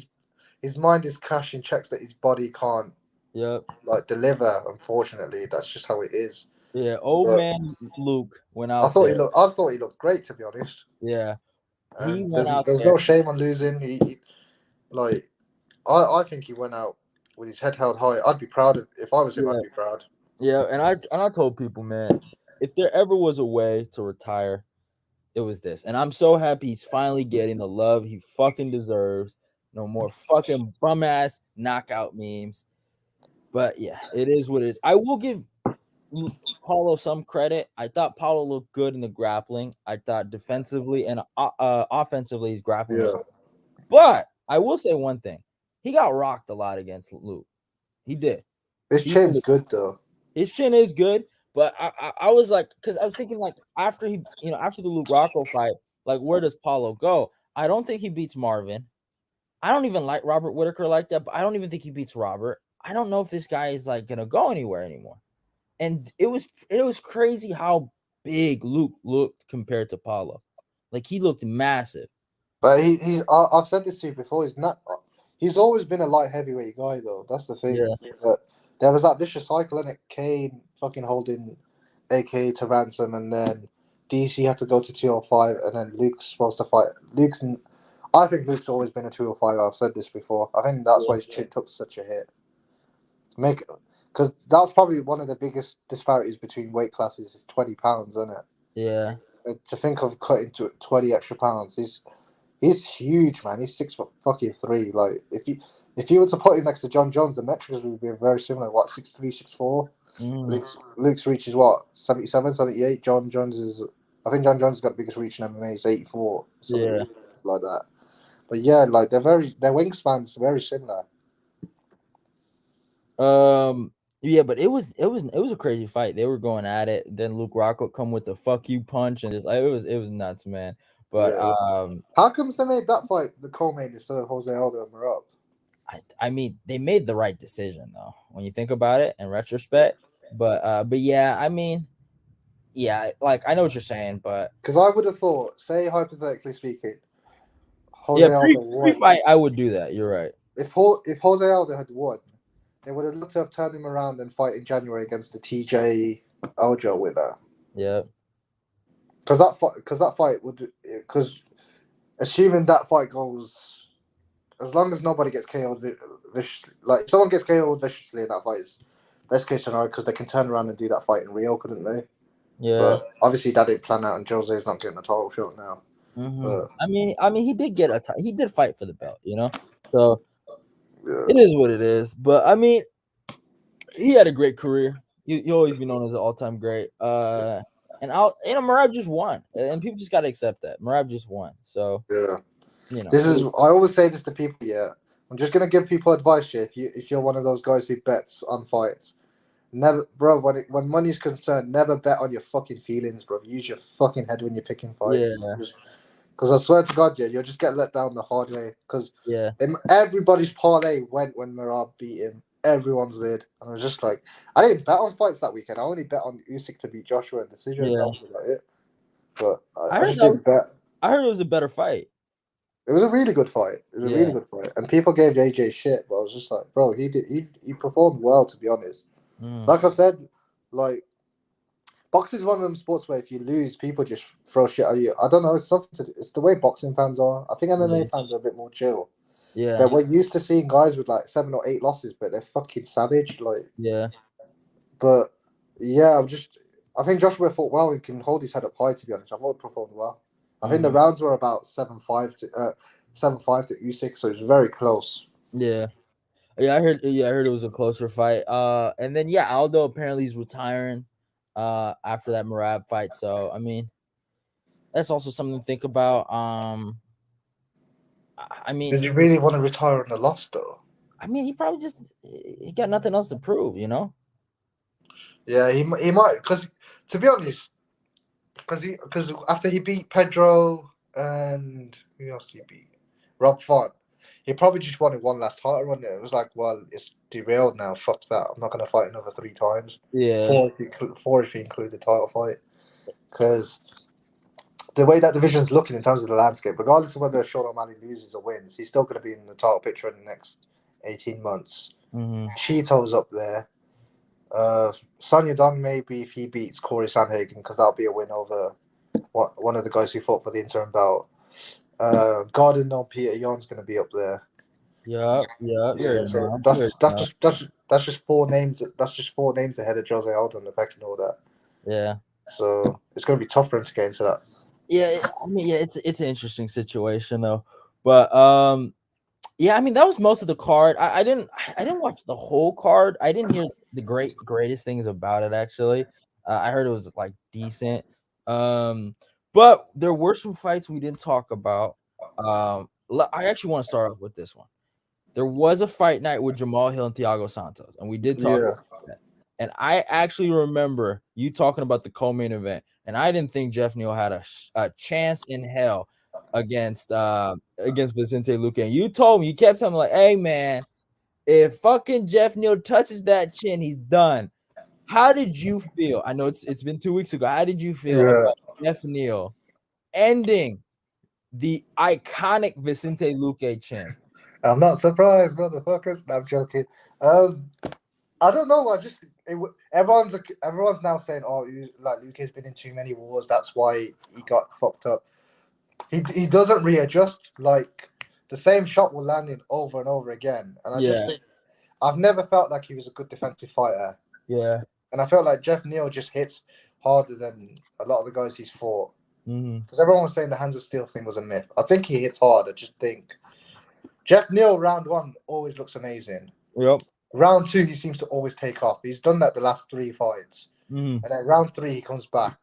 his mind is cashing checks that his body can't yeah, like deliver. Unfortunately, that's just how it is. yeah. Old But man Luke went out there. I thought he looked great, to be honest. Yeah, he And went out there's there. no shame on losing. Like I think he went out with his head held high. I'd be proud if I was him. Yeah, I'd be proud. yeah. And I told people, man, if there ever was a way to retire, it was this. And I'm so happy he's finally getting the love he fucking deserves. No more fucking bum ass knockout memes. But yeah, it is what it is. I will give Paulo some credit. I thought Paulo looked good in the grappling. I thought defensively and offensively he's grappling. Yeah, But I will say one thing: he got rocked a lot against Luke. He did. his He chin's really, good though. his chin is good, but I was like, because I was thinking like after after the Luke Rocco fight, like where does Paulo go? I don't think he beats Marvin. I don't even like Robert Whitaker like that, but I don't even think he beats Robert. I don't know if this guy is like gonna go anywhere anymore. And it was crazy how big Luke looked compared to Paulo. Like he looked massive. But I've said this to you before. He's not. He's always been a light heavyweight guy though. That's the thing. Yeah, But there was that vicious cycle in it. Kane fucking holding AK to ransom, and then DC had to go to 205, and then Luke's supposed to fight. I think Luke's always been a 205. I've said this before. I think that's why his chin took such a hit. Because that's probably one of the biggest disparities between weight classes is 20 pounds, isn't it? yeah, To think of cutting to 20 extra pounds, he's huge, man. He's 6 foot fucking 3. Like if you were to put him next to John Jones, the metrics would be very similar. What 6'3", 6'4"? mm, Luke's reach is what 77, 78. John Jones is. I think John Jones has got the biggest reach in MMA. He's 84, yeah. something like that. But yeah, like their wingspans very similar. Yeah, but it was a crazy fight. They were going at it. Then Luke Rocco come with the fuck you punch and just it was nuts, man. But Yeah. How comes they made that fight the co-main instead of Jose Aldo and Marab? I mean they made the right decision though when you think about it in retrospect. But yeah, I mean, yeah, like I know what you're saying, but Because I would have thought, say hypothetically speaking, Jose yeah, Aldo won. pre-fight I would do that. You're right. If Jose Aldo had won, they would have looked to have turned him around and fight in January against the TJ Aljo winner. Yeah, Because that fight would, because assuming that fight goes, as long as nobody gets KO'd viciously, like if someone gets KO'd viciously in that fight, it's best case scenario because they can turn around and do that fight in Rio, couldn't they? yeah. But obviously that didn't plan out, and Jose's not getting a title shot now. But I mean, he did get he did fight for the belt, So yeah, it is what it is. But I mean, he had a great career. He always be known as an all-time great. And Merab just won, and people just got to accept that Merab just won. So yeah. you know, I always say this to people. Yeah, I'm just gonna give people advice here. If you're one of those guys who bets on fights, never, bro. When money's concerned, never bet on your fucking feelings, bro. Use your fucking head when you're picking fights. yeah, Because I swear to God, yeah, you'll just get let down the hard way. Because yeah, everybody's parlay went when Merab beat him. Everyone's did, and I was just like, I didn't bet on fights that weekend. I only bet on Usyk to beat Joshua in decision. yeah. That was about it. But I I heard just didn't bet. I heard it was a better fight. It was a really good fight. It was a Yeah. really good fight, and people gave AJ shit, but I was just like, bro, he performed well, to be honest. Like I said, like boxing is one of them sports where if you lose, people just throw shit at you. I don't know. It's the way boxing fans are. I think MMA fans are a bit more chill. Yeah, But we're used to seeing guys with like 7 or 8 losses, but they're fucking savage. Like, yeah, but yeah, I think Joshua fought well and can hold his head up high. To be honest, I thought he performed well. I think the rounds were about 7-5 to 7-5 to Usyk, so it was very close. yeah. I heard it was a closer fight. And then Aldo apparently is retiring after that Merab fight. So I mean, that's also something to think about. I mean, Does he really want to retire on the loss though? I mean, he got nothing else to prove, Yeah, he might, because to be honest, because after he beat Pedro and Who else did he beat? Rob Font. He probably just wanted one last title run. It was like, well, it's derailed now. Fuck that. I'm not going to fight another 3 times. Yeah. Four if you include the title fight. Because the way that division's looking in terms of the landscape, regardless of whether Sean O'Malley loses or wins, he's still going to be in the title picture in the next 18 months. Mm-hmm. Cheeto's up there. Son Yadong maybe if he beats Corey Sandhagen, because that'll be a win over one of the guys who fought for the interim belt. Gordon or Peter Yan's going to be up there. Yeah. So that's just 4 names. That's just 4 names ahead of Jose Aldo in the pecking order. Yeah. So it's going to be tough for him to get into that. Yeah, I mean, yeah, it's an interesting situation though, but yeah, I mean that was most of the card. I didn't watch the whole card. I didn't hear the greatest things about it actually. I heard it was like decent, but there were some fights we didn't talk about. I actually want to start off with this one. There was a fight night with Jamal Hill and Thiago Santos, and we did talk about that. And I actually remember you talking about the co-main event, and I didn't think Jeff Neal had a chance in hell against Vicente Luque. And you kept telling me like, "Hey man, if fucking Jeff Neal touches that chin, he's done." How did you feel? I know it's been 2 weeks ago. How did you feel about Jeff Neal ending the iconic Vicente Luque chin? I'm not surprised, motherfuckers. No, I'm joking. I don't know. Everyone's now saying, "Oh, like Luque's been in too many wars. That's why he got fucked up." He doesn't readjust. Like the same shot will land in over and over again. And I just think I've never felt like he was a good defensive fighter. Yeah. And I felt like Jeff Neal just hits harder than a lot of the guys he's fought. Because everyone was saying the hands of steel thing was a myth. I think he hits hard. I just think Jeff Neal round 1 always looks amazing. Yep. Round 2 he seems to always take off. He's done that the last 3 fights. And then round 3 he comes back.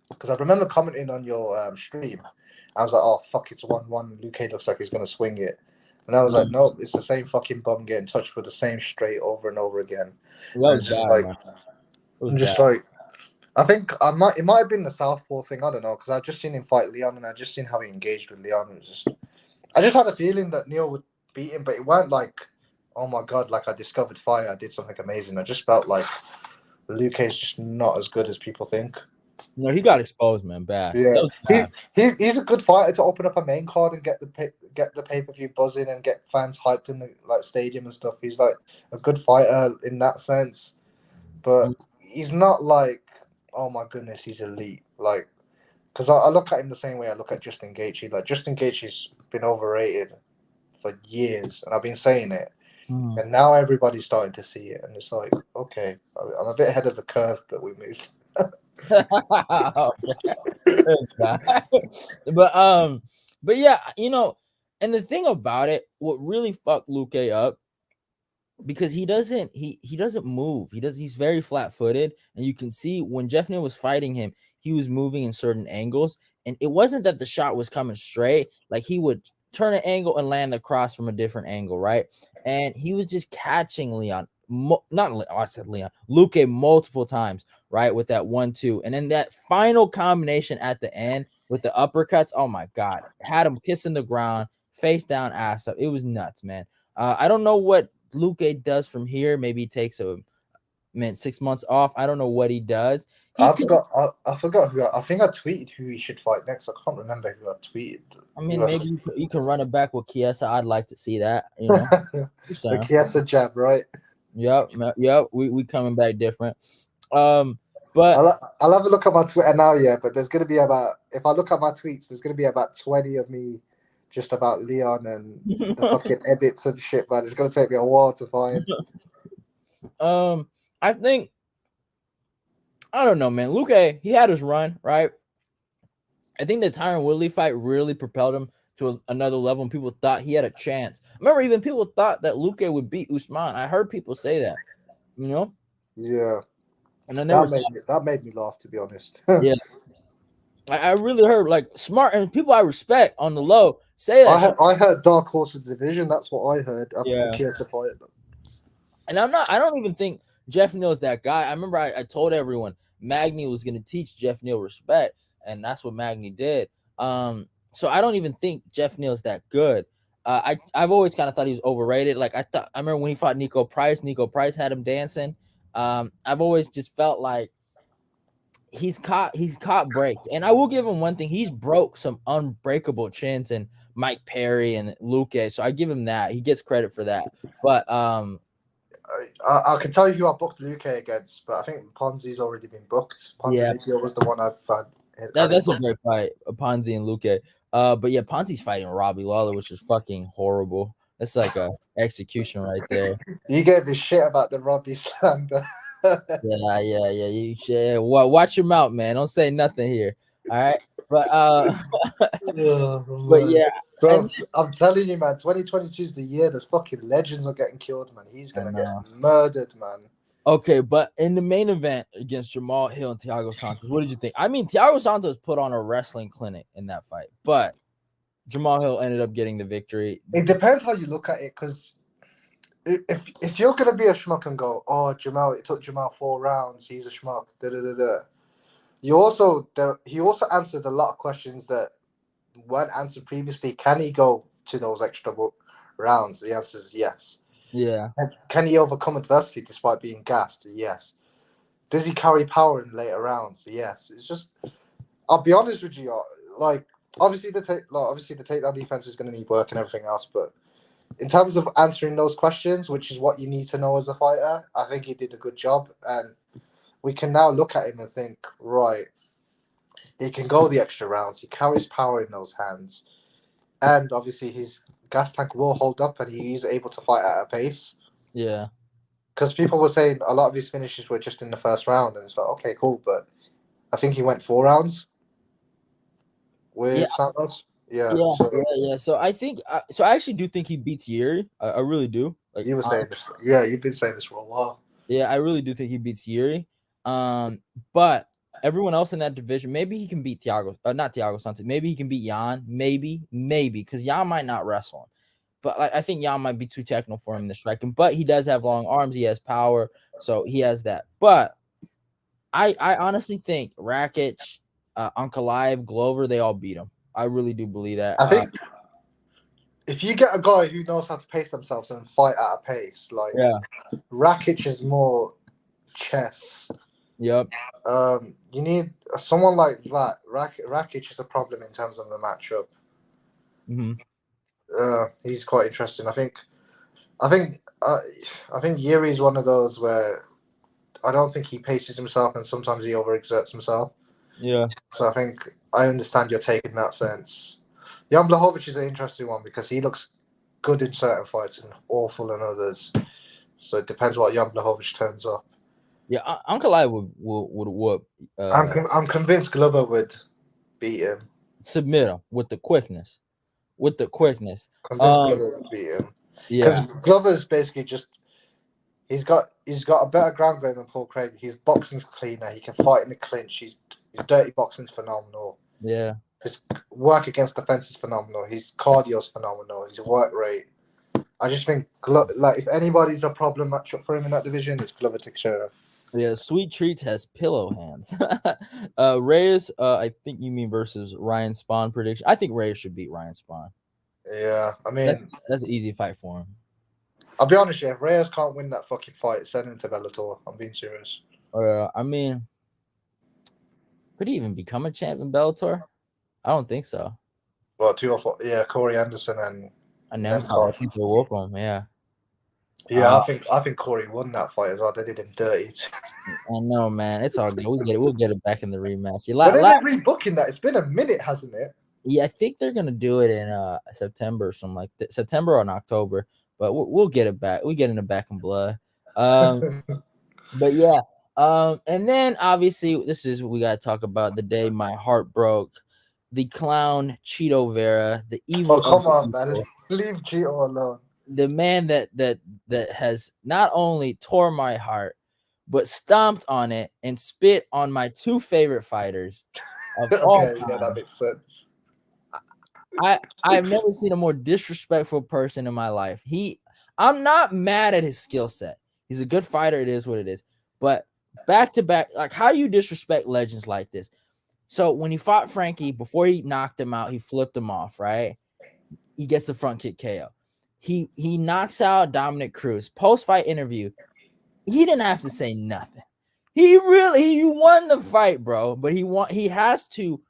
Because I remember commenting on your stream. I was like, oh fuck, it's 1-1. Luque looks like he's gonna swing it. And I was like, no, it's the same fucking bum getting touched with the same straight over and over again. Like, I think it might have been the southpaw thing. I don't know, because I've just seen him fight Leon, and I just seen how he engaged with Leon. I just had a feeling that Neal would beat him, but it weren't like, oh my god, like I discovered fire, I did something amazing. I just felt like Luque is just not as good as people think. No, he got exposed, man, bad. Yeah, he's a good fighter to open up a main card and get the pay-per-view buzzing and get fans hyped in the stadium and stuff. He's like a good fighter in that sense, but he's not like, oh my goodness, he's elite. Like, because I look at him the same way I look at Justin Gaethje. Like, Justin Gaethje's been overrated for years, and I've been saying it, and now everybody's starting to see it, and it's like, okay, I'm a bit ahead of the curve, but we moved. But yeah, and the thing about it, what really fucked Luque up, because he doesn't move. He's very flat-footed, and you can see when Jeff Neal was fighting him, he was moving in certain angles, and it wasn't that the shot was coming straight. Like, he would turn an angle and land the cross from a different angle, right? And he was just catching Luque multiple times, right, with that 1-2, and then that final combination at the end with the uppercuts. Oh my god, had him kissing the ground, face down, ass up. It was nuts, man. I don't know what Luque does from here. Maybe he takes 6 months off. I don't know what he does. I forgot who. I think I tweeted who he should fight next. I can't remember who I tweeted. I mean, maybe you can run it back with Chiesa. I'd like to see that. The Chiesa jab, right? Yep. We coming back different. But I'll have a look at my Twitter now. Yeah, but there's gonna be if I look at my tweets, there's gonna be about 20 of me just about Leon and the fucking edits and shit, man. It's gonna take me a while to find. I think, I don't know, man. Luque, he had his run, right? I think the Tyron Woodley fight really propelled him to another level, and people thought he had a chance. I remember even people thought that Luque would beat Usman. I heard people say that, Yeah. And that made me laugh, to be honest. Yeah. I really heard like smart and people I respect on the low say that. I heard dark horse of the division. That's what I heard after the Chiesa fight. And I don't even think Jeff Neal is that guy. I remember I told everyone Magny was going to teach Jeff Neal respect, and that's what Magny did. So So I don't even think Jeff Neal's that good. I've always kind of thought he was overrated. Like I remember when he fought Nico Price had him dancing. I've always just felt like he's caught breaks, and I will give him one thing: he's broke some unbreakable chins and Mike Perry and Luque. So I give him that. He gets credit for that. But I can tell you who I booked Luque against, but I think Ponzi's already been booked. Ponzinibbio was the one I've had. That's a great fight, Ponzi and Luque. But yeah, Ponzi's fighting Robbie Lawler, which is fucking horrible. That's like a execution right there. You gave me shit about the Robbie slander. Yeah. You should watch your mouth, man. Don't say nothing here. All right. But but yeah, bro, I'm telling you, man, 2022 is the year the fucking legends are getting killed, man. He's gonna get murdered, man. Okay, but in the main event against Jamal Hill and Thiago Santos, what did you think? I mean, Thiago Santos put on a wrestling clinic in that fight, but Jamal Hill ended up getting the victory. It depends how you look at it, because if you're gonna be a schmuck and go, oh, Jamal, it took Jamal 4 rounds, he's a schmuck, he also answered a lot of questions that weren't answered previously. Can he go to those extra rounds? The answer is yes. Yeah. Can he overcome adversity despite being gassed? Yes. Does he carry power in later rounds? Yes. It's just, I'll be honest with you, like obviously the takedown defense is going to need work and everything else, but in terms of answering those questions, which is what you need to know as a fighter, I think he did a good job, and we can now look at him and think, right, he can go the extra rounds. He carries power in those hands, and obviously his gas tank will hold up, and he is able to fight at a pace. Yeah. Because people were saying a lot of his finishes were just in the first round, and it's like, okay, cool, but I think he went 4 rounds with Santos. Yeah. So I think, so I actually do think he beats Yuri. I really do. Like you were saying this. Yeah, you've been saying this for a while. Yeah, I really do think he beats Yuri. But everyone else in that division, maybe he can beat not Thiago Santos. Maybe he can beat Jan. Maybe, because Jan might not wrestle him. But I think Jan might be too technical for him to strike him. But he does have long arms. He has power. So he has that. But I honestly think Rakic, Ankalaev, Glover, they all beat him. I really do believe that. I think if you get a guy who knows how to pace themselves and fight at a pace, like Rakic is more chess. Yep. You need someone like that. Rakic is a problem in terms of the matchup. Mm-hmm. He's quite interesting. I think Yuri is one of those where I don't think he paces himself, and sometimes he overexerts himself. Yeah. So I think I understand your take in that sense. Jan Blachowicz is an interesting one because he looks good in certain fights and awful in others. So it depends what Jan Blachowicz turns up. Yeah, Ankalaev would whoop. I'm convinced Glover would beat him. Submit him with the quickness. Convinced Glover would beat him. Because Glover's basically just he's got a better ground game than Paul Craig. His boxing's cleaner. He can fight in the clinch. His dirty boxing's phenomenal. Yeah. His work against defense is phenomenal. His cardio's phenomenal. His work rate. I just think, like, if anybody's a problem matchup for him in that division, it's Glover Teixeira. Yeah, Sweet Treats has pillow hands. Reyes, I think you mean versus Ryan Spawn prediction. I think Reyes should beat Ryan Spawn. Yeah, I mean that's an easy fight for him. I'll be honest, if Reyes can't win that fucking fight, send him to Bellator. I'm being serious. I mean, could he even become a champ in Bellator? I don't think so. Well, 2 or 4, yeah, Corey Anderson and Nemkov. People whoop him, yeah. Yeah, I think Corey won that fight as well. They did him dirty. I know, man. It's all good. We'll get it back in the rematch. When are they rebooking that? It's been a minute, hasn't it? Yeah, I think they're gonna do it in September or something like that. September or in October. But we'll get it back. We get it back in blood. But yeah. And then obviously this is what we gotta talk about. The day my heart broke. The clown Chito Vera, the evil. Oh, come on, man. Leave Chito alone. The man that has not only tore my heart, but stomped on it and spit on my 2 favorite fighters of all time. Yeah, that makes sense. I've never seen a more disrespectful person in my life. I'm not mad at his skill set. He's a good fighter. It is what it is. But back to back, like, how do you disrespect legends like this? So when he fought Frankie, before he knocked him out, he flipped him off, right? He gets the front kick KO. He knocks out Dominic Cruz. Post-fight interview, he didn't have to say nothing. He won the fight, bro. But he has to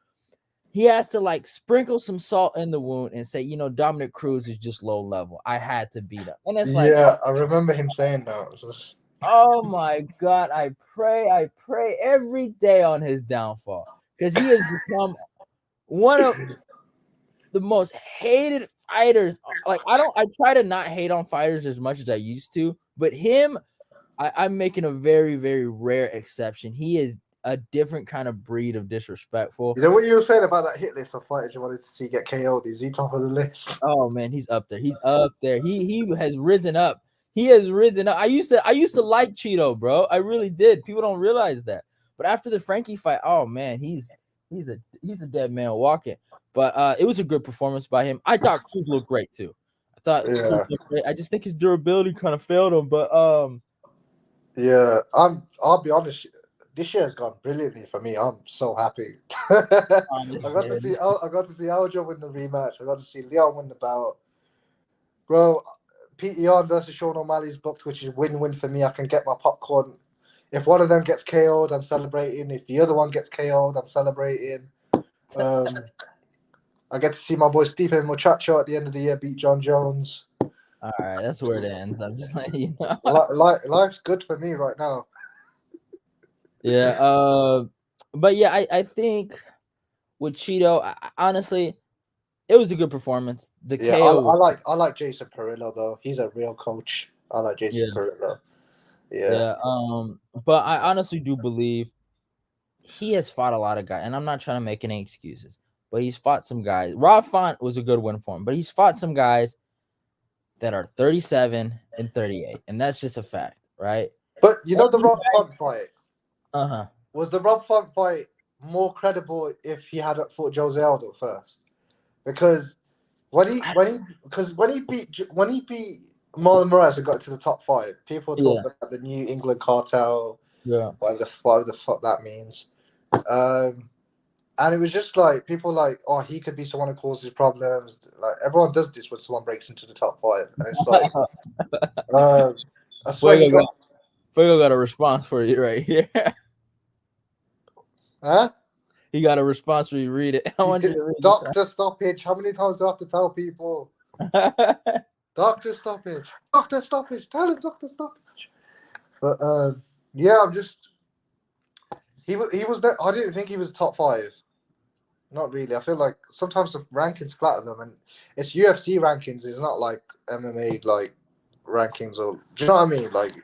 like sprinkle some salt in the wound and say, Dominic Cruz is just low level. I had to beat him. And it's like, yeah, I remember him saying that. oh my God, I pray every day on his downfall, because he has become one of the most hated fighters. Like, I try to not hate on fighters as much as I used to, but him, I'm making a very, very rare exception. He is a different kind of breed of disrespectful. You know what you were saying about that hit list of fighters you wanted to see get KO'd? Is he top of the list? Oh man, he's up there. He's up there. He has risen up. He has risen up. I used to like Cheeto, bro. I really did. People don't realize that. But after the Frankie fight, oh man, he's a dead man walking. But it was a good performance by him. I thought Cruz looked great too. I thought Cruz looked great. I just think his durability kind of failed him. But yeah, I'll be honest. This year has gone brilliantly for me. I'm so happy. I got to see Aljo win the rematch. I got to see Leon win the belt. Bro, Pete Yan versus Sean O'Malley's booked, which is win-win for me. I can get my popcorn. If one of them gets KO'd, I'm celebrating. If the other one gets KO'd, I'm celebrating. I get to see my boy Stipe Miocic at the end of the year beat John Jones. All right, that's where it ends. I'm just letting you know. Life's good for me right now. Yeah. But yeah, I think with Cheeto, honestly, it was a good performance. KO. I like Jason Perillo though. He's a real coach. I like Jason Perillo. Yeah. But I honestly do believe he has fought a lot of guys, and I'm not trying to make any excuses, but he's fought some guys. Rob Font was a good win for him, but he's fought some guys that are 37 and 38, and that's just a fact, right? But the Rob Font fight. Was the Rob Font fight more credible if he had fought Jose Aldo first? Because when he beat Marlon Moraes and got to the top 5, people talked about the New England cartel. Yeah. Whatever the fuck that means. And it was just like people like, oh, he could be someone who causes problems. Like everyone does this when someone breaks into the top 5, and it's like, I swear Fuego got a response for you right here. Huh? He got a response when you read it. I want you to read Dr. Stoppage. How many times do I have to tell people? Dr. Stoppage. Dr. Stoppage. Tell him Dr. Stoppage. But yeah, I'm just. He was there. I didn't think he was top 5. Not really. I feel like sometimes the rankings flatter them, and it's UFC rankings. It's not like MMA like rankings, or do you know what I mean? Like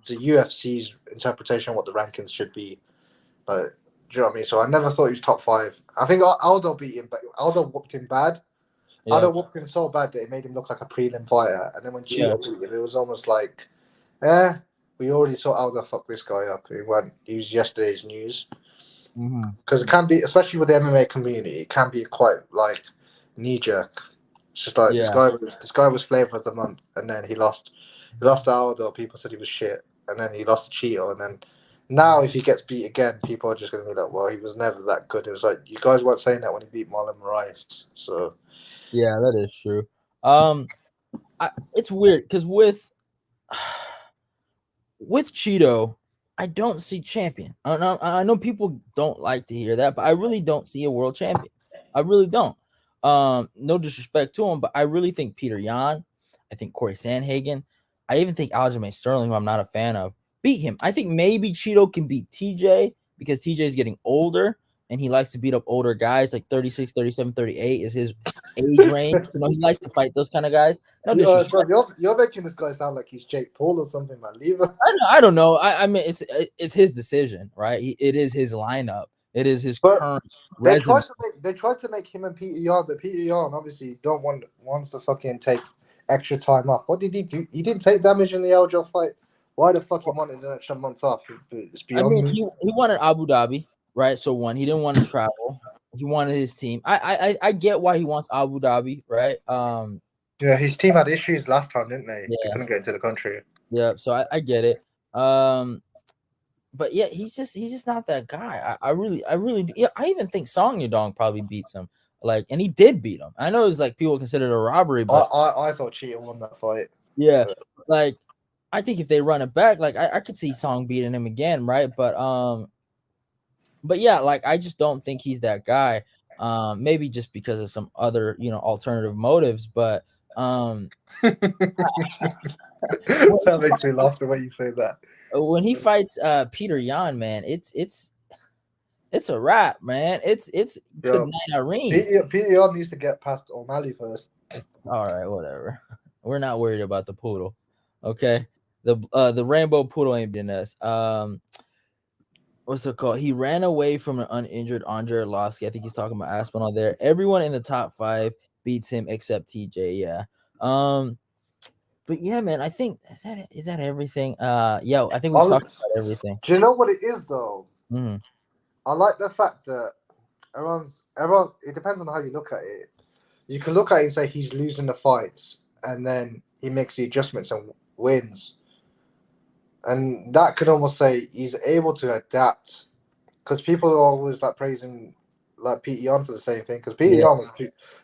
the UFC's interpretation of what the rankings should be. Like, do you know what I mean? So I never thought he was top 5. I think Aldo beat him, but Aldo whooped him bad. Yeah. Aldo whooped him so bad that it made him look like a prelim fighter. And then when Cheeto beat him, it was almost like, we already saw Aldo fuck this guy up. He was yesterday's news. Because it can be, especially with the MMA community, it can be quite like knee jerk. It's just like this guy was flavor of the month, and then he lost to Aldo. People said he was shit, and then he lost to Cheeto, and then now if he gets beat again, people are just going to be like, well, he was never that good. It was like you guys weren't saying that when he beat Marlon Moraes. So yeah, that is true. It's weird because with Cheeto, I don't see champion. I know people don't like to hear that, but I really don't see a world champion. I really don't. No disrespect to him, but I really think Peter Yan, I think Corey Sandhagen, I even think Aljamain Sterling, who I'm not a fan of, beat him. I think maybe Cheeto can beat TJ because TJ is getting older and he likes to beat up older guys, like 36, 37, 38 is his age range. He likes to fight those kind of guys. No disrespect. You're making this guy sound like he's Jake Paul or something, man. Leave him. I don't know. I mean, it's his decision, right? It is his lineup. It is his current. They tried to make him and Peter Yan, but Peter Yan obviously wants to fucking take extra time off. What did he do? He didn't take damage in the Aljo fight. Why the fuck he wanted an extra month off? It's beyond me. He wanted Abu Dhabi, right? So he didn't want to travel. He wanted his team. I get why he wants Abu Dhabi, right? Yeah, his team had issues last time, didn't they? Yeah. They couldn't get into the country. Yeah, so I get it. but yeah, he's just not that guy. I really do. Yeah, I even think Song Yadong probably beats him. Like, and he did beat him. I know it's like people consider it a robbery, but I thought Cheetah won that fight. yeah, like I think if they run it back, like I could see Song beating him again, right? But yeah, like I just don't think he's that guy. Maybe just because of some other, alternative motives, but That makes me laugh the way you say that. when he fights Peter Yan, man, it's a wrap, man. It's good Yo, night, Irene. Peter needs to get past O'Malley first. All right, whatever. We're not worried about the poodle. Okay. The rainbow poodle ain't been us. What's it called? He ran away from an uninjured Andre Arlovsky. I think he's talking about Aspinall there. Everyone in the top 5 beats him except TJ. Yeah. But yeah, man, I think is that everything? Yo, I think we talked about everything. Do you know what it is though? Mm-hmm. I like the fact that everyone. It depends on how you look at it. You can look at it and say he's losing the fights, and then he makes the adjustments and wins. And that could almost say he's able to adapt, because people are always like praising like Pete Yan for the same thing. Because Pete Yan was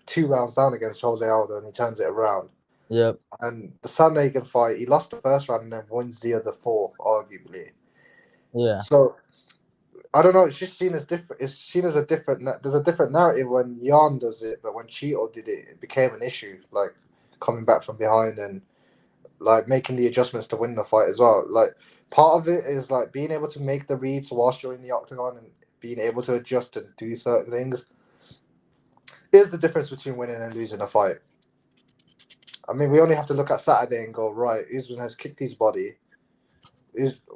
two rounds down against Jose Aldo, and he turns it around. Yep. And the Sandhagen fight, he lost the first round and then wins the other 4, arguably. Yeah. So I don't know. It's just seen as different. It's seen as a different. There's a different narrative when Yan does it, but when Cheeto did it, it became an issue. Like coming back from behind and like making the adjustments to win the fight as well. Like part of it is like being able to make the reads whilst you're in the octagon and being able to adjust and do certain things is the difference between winning and losing a fight. I mean, we only have to look at Saturday and go, right, Usman has kicked his body.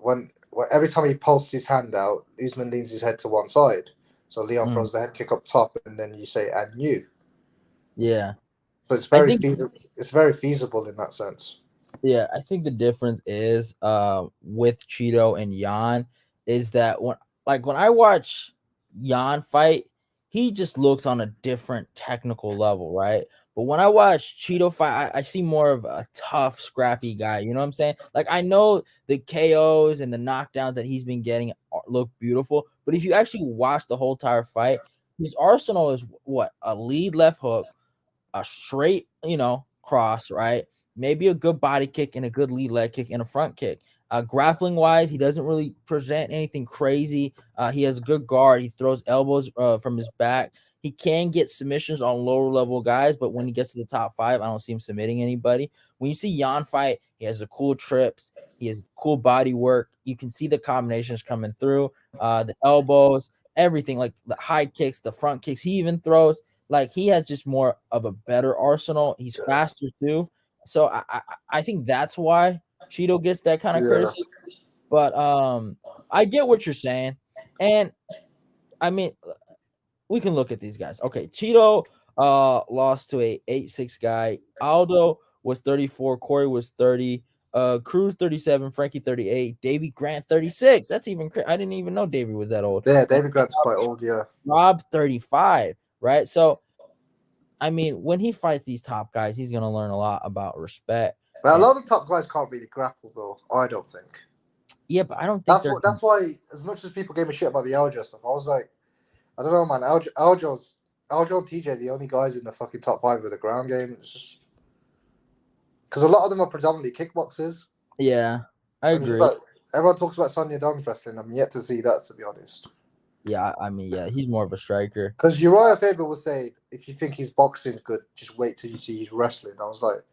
When every time he pulses his hand out, Usman leans his head to one side. So Leon throws the head kick up top, and then you say, and you. Yeah. So it's very feasible. It's very feasible in that sense. Yeah, I think the difference is with Cheeto and Yan is that when I watch Yan fight, he just looks on a different technical level, right? But when I watch Cheeto fight, I see more of a tough, scrappy guy. You know what I'm saying? Like I know the KOs and the knockdowns that he's been getting look beautiful, but if you actually watch the whole entire fight, his arsenal is what? A lead left hook, a straight, cross, right? Maybe a good body kick and a good lead leg kick and a front kick. Grappling wise, he doesn't really present anything crazy. He has a good guard. He throws elbows from his back. He can get submissions on lower level guys, but when he gets to the top 5, I don't see him submitting anybody. When you see Yan fight, he has the cool trips. He has cool body work. You can see the combinations coming through, the elbows, everything, like the high kicks, the front kicks he even throws. Like he has just more of a better arsenal. He's faster too. So I think that's why Cheeto gets that kind of criticism. But I get what you're saying. And I mean, we can look at these guys. Okay, Cheeto lost to a 8-6 guy. Aldo was 34, Corey was 30, Cruz 37, Frankie 38, Davey Grant 36. That's even I didn't even know Davey was that old. Yeah, Davey Grant's quite old, yeah. Rob 35, right? So I mean, when he fights these top guys, he's gonna learn a lot about respect. But a lot of top guys can't really grapple, though. I don't think. Yeah, but I don't think that's why. As much as people gave me shit about the Aljo stuff, I was like, I don't know, man. Aljo and TJ, the only guys in the fucking top 5 with a ground game. It's just because a lot of them are predominantly kickboxers. Yeah, I agree. Like, everyone talks about Son Yadong's wrestling. I'm yet to see that, to be honest. Yeah, I mean, yeah, he's more of a striker. Because Uriah Faber will say, if you think his boxing's good, just wait till you see his wrestling. I was like,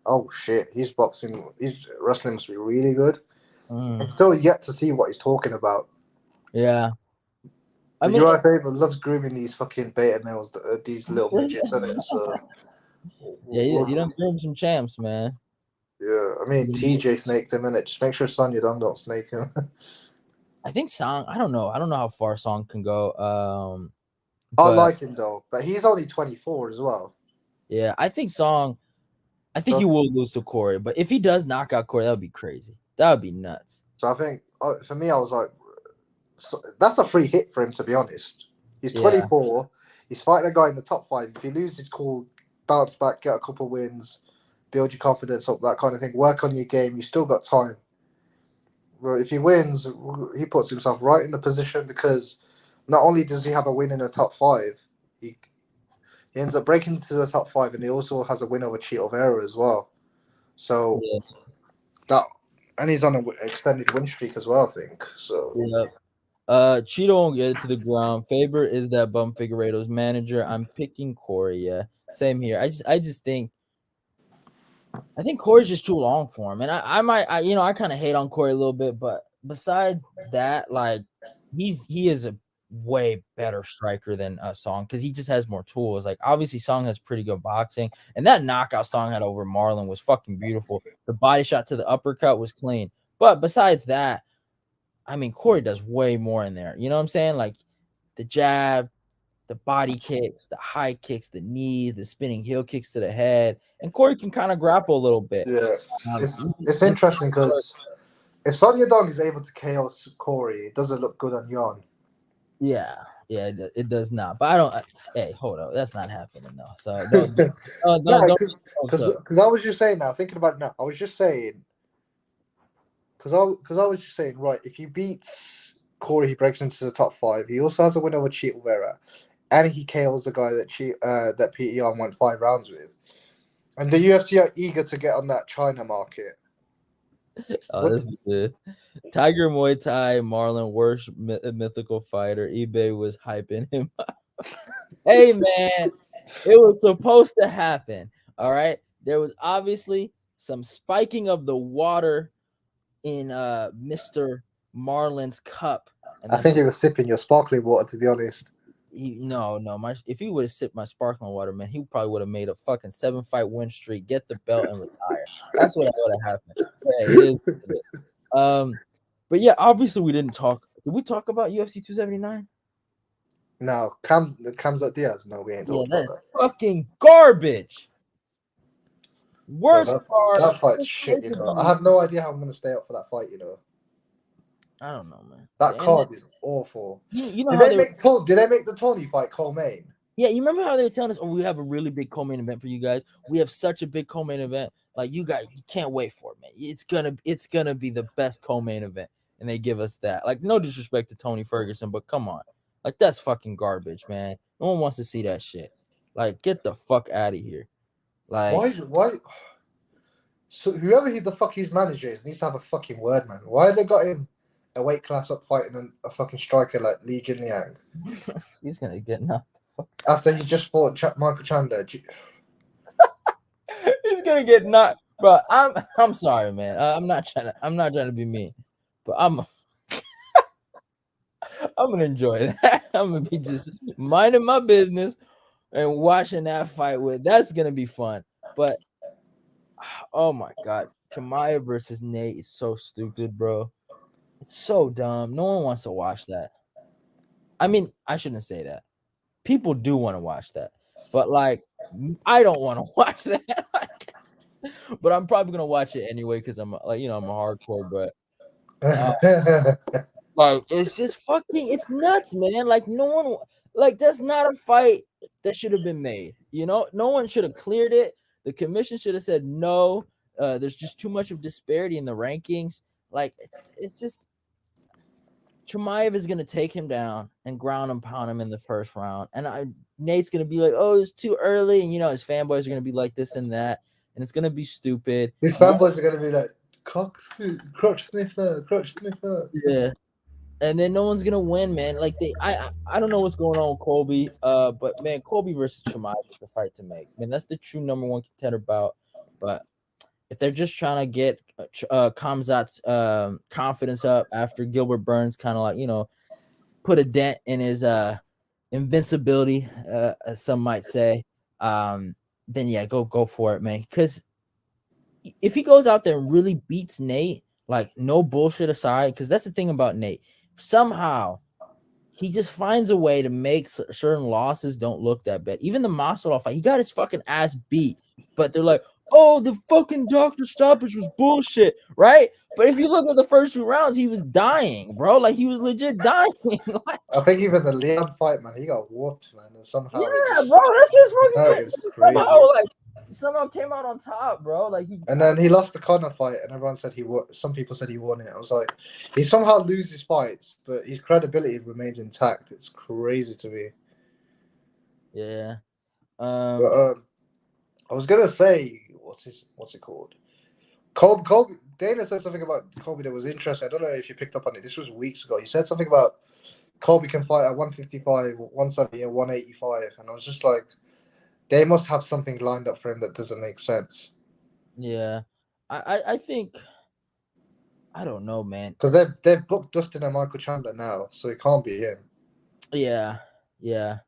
oh shit, his wrestling must be really good. I'm still yet to see what he's talking about. Yeah. I mean, Uriah Faber loves grooming these fucking beta males, these little midgets, isn't it? So, yeah, you don't groom some champs, man. Yeah, I mean, TJ snaked him, innit? Just make sure Son Yadong don't snake him. I think Song, I don't know how far Song can go. I like him though, but he's only 24 as well. Yeah, I think Song, he will lose to Corey, but if he does knock out Corey, that would be crazy. That would be nuts. So I think for me, I was like, that's a free hit for him, to be honest. He's 24. Yeah. He's fighting a guy in the top 5. If he loses, it's cool. Bounce back, get a couple wins, build your confidence up, that kind of thing. Work on your game. You still got time. Well, if he wins, he puts himself right in the position because not only does he have a win in the top five, he, he ends up breaking into the top five, and he also has a win over Cheeto Vera as well. So Yeah. that, and he's on an extended win streak as well, I think. So Yeah. Cheeto won't get it to the ground. Faber is that bum Figueiredo's manager. I'm picking Corey. Yeah, same here. I just think Corey's just too long for him, and I kind of hate on Corey a little bit, but besides that, like he is a way better striker than Song because he just has more tools. Like obviously Song has pretty good boxing, and that knockout Song had over Marlon was fucking beautiful. The body shot to the uppercut was clean, but besides that, I mean Corey does way more in there. You know what I'm saying? Like the jab, the body kicks, the high kicks, the knee, the spinning heel kicks to the head, and Corey can kind of grapple a little bit. yeah, it's interesting because if Sonya Dong is able to KO Corey, it doesn't look good on Yon. Yeah, it does not. But I don't. Hey, hold up, that's not happening though. So don't. Because I was just saying now, thinking about it now, I was just saying because I was just saying right. If he beats Corey, he breaks into the top five. He also has a win over Cheeto Vera, and he KOs the guy that PER went 5 rounds with. And the UFC are eager to get on that China market. Oh, this is good. Tiger Muay Thai, Marlon, worst mythical fighter. eBay was hyping him up. Hey, man, it was supposed to happen. All right. There was obviously some spiking of the water in Mr. Marlon's cup. And I think he was sipping your sparkling water, to be honest. If he would have sipped my sparkling water, man, he probably would have made a fucking 7-fight win streak, get the belt, and retire. That's what would have happened. Yeah, it is. But yeah, obviously we didn't talk. Did we talk about UFC 279? No, Khamzat Diaz. No, we ain't talking about that. Fucking garbage. Worst part. That fight's shit, you know. I have no idea how I'm gonna stay up for that fight, you know. I don't know, man. That card is awful. You know did they make the Tony fight co-main? Yeah, you remember how they were telling us, we have a really big co-main event for you guys. We have such a big co-main event. Like you can't wait for it, man. It's gonna be the best co-main event. And they give us that. Like, no disrespect to Tony Ferguson, but come on. Like, that's fucking garbage, man. No one wants to see that shit. Like, get the fuck out of here. Like, why? So whoever the fuck his manager is needs to have a fucking word, man. Why have they got him a weight class up fighting a fucking striker like Li Jinliang? He's gonna get knocked. After he just fought Michael Chandler. He's gonna get knocked, bro. I'm sorry, man. I'm not trying to be mean, but I'm gonna enjoy that. I'm gonna be just minding my business and watching that fight. That's gonna be fun. But oh my god, Chimaev versus Nate is so stupid, bro. It's so dumb. No one wants to watch that. I mean, I shouldn't say that. People do want to watch that, but like, I don't want to watch that. But I'm probably gonna watch it anyway because I'm a hardcore. But like, it's just fucking, it's nuts, man. Like, no one, like, that's not a fight that should have been made. You know, no one should have cleared it. The commission should have said no. There's just too much of disparity in the rankings. Like, it's just. Chimaev is going to take him down and ground and pound him in the first round. And Nate's going to be like, oh, it's too early. And, his fanboys are going to be like this and that. And it's going to be stupid. His fanboys are going to be like, crotch sniffer. Yeah. And then no one's going to win, man. Like, I don't know what's going on with Colby. But, man, Colby versus Chimaev is the fight to make. Man, that's the true number one contender bout. But if they're just trying to get Khamzat's confidence up after Gilbert Burns kind of like, put a dent in his invincibility, as some might say, then yeah, go for it, man. Because if he goes out there and really beats Nate, like no bullshit aside, because that's the thing about Nate. Somehow he just finds a way to make certain losses don't look that bad. Even the Masvidal fight, he got his fucking ass beat, but they're like, oh, the fucking doctor stoppage was bullshit, right? But if you look at the first 2 rounds, he was dying, bro. Like, he was legit dying. I think even the Leon fight, man, he got whooped, man. And somehow bro, that's just fucking crazy. Somehow, like, somehow came out on top, bro. Like And then he lost the Conor fight, and everyone said he won. Some people said he won it. I was like, he somehow loses fights, but his credibility remains intact. It's crazy to me. yeah. But I was gonna say, what's it called? Colby. Dana said something about Colby that was interesting. I don't know if you picked up on it. This was weeks ago. He said something about Colby can fight at 155, 170, and 185, and I was just like, they must have something lined up for him that doesn't make sense. Yeah. I think I don't know, man. Because they've booked Dustin and Michael Chandler now, so it can't be him. Yeah. Yeah.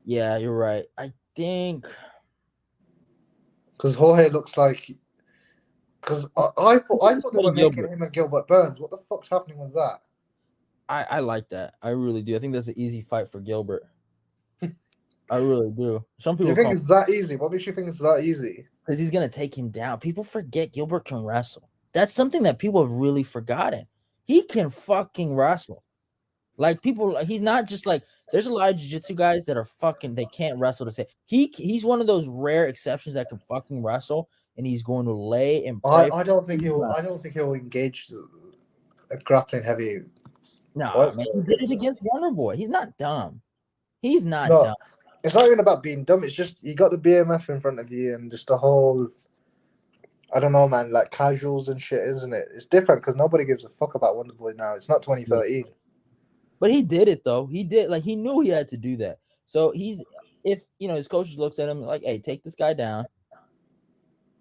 Yeah, you're right. I think Because Jorge looks like. Because I thought they were making him and Gilbert Burns. What the fuck's happening with that? I like that. I really do. I think that's an easy fight for Gilbert. I really do. Some people You think it's that easy? What makes you think it's that easy? Because he's gonna take him down. People forget Gilbert can wrestle. That's something that people have really forgotten. He can fucking wrestle. Like people, he's not just like there's a lot of jiu-jitsu guys that are fucking they can't wrestle to say he's one of those rare exceptions that can fucking wrestle and he's going to lay and pray. I don't think he'll engage a grappling heavy. No, man, he did it against Wonder Boy. He's not dumb. He's not dumb. It's not even about being dumb. It's just you got the BMF in front of you and just the whole. I don't know, man. Like casuals and shit, isn't it? It's different because nobody gives a fuck about Wonder Boy now. It's not 2013. But he did it though. He did like he knew he had to do that. So if his coach looks at him like, hey, take this guy down.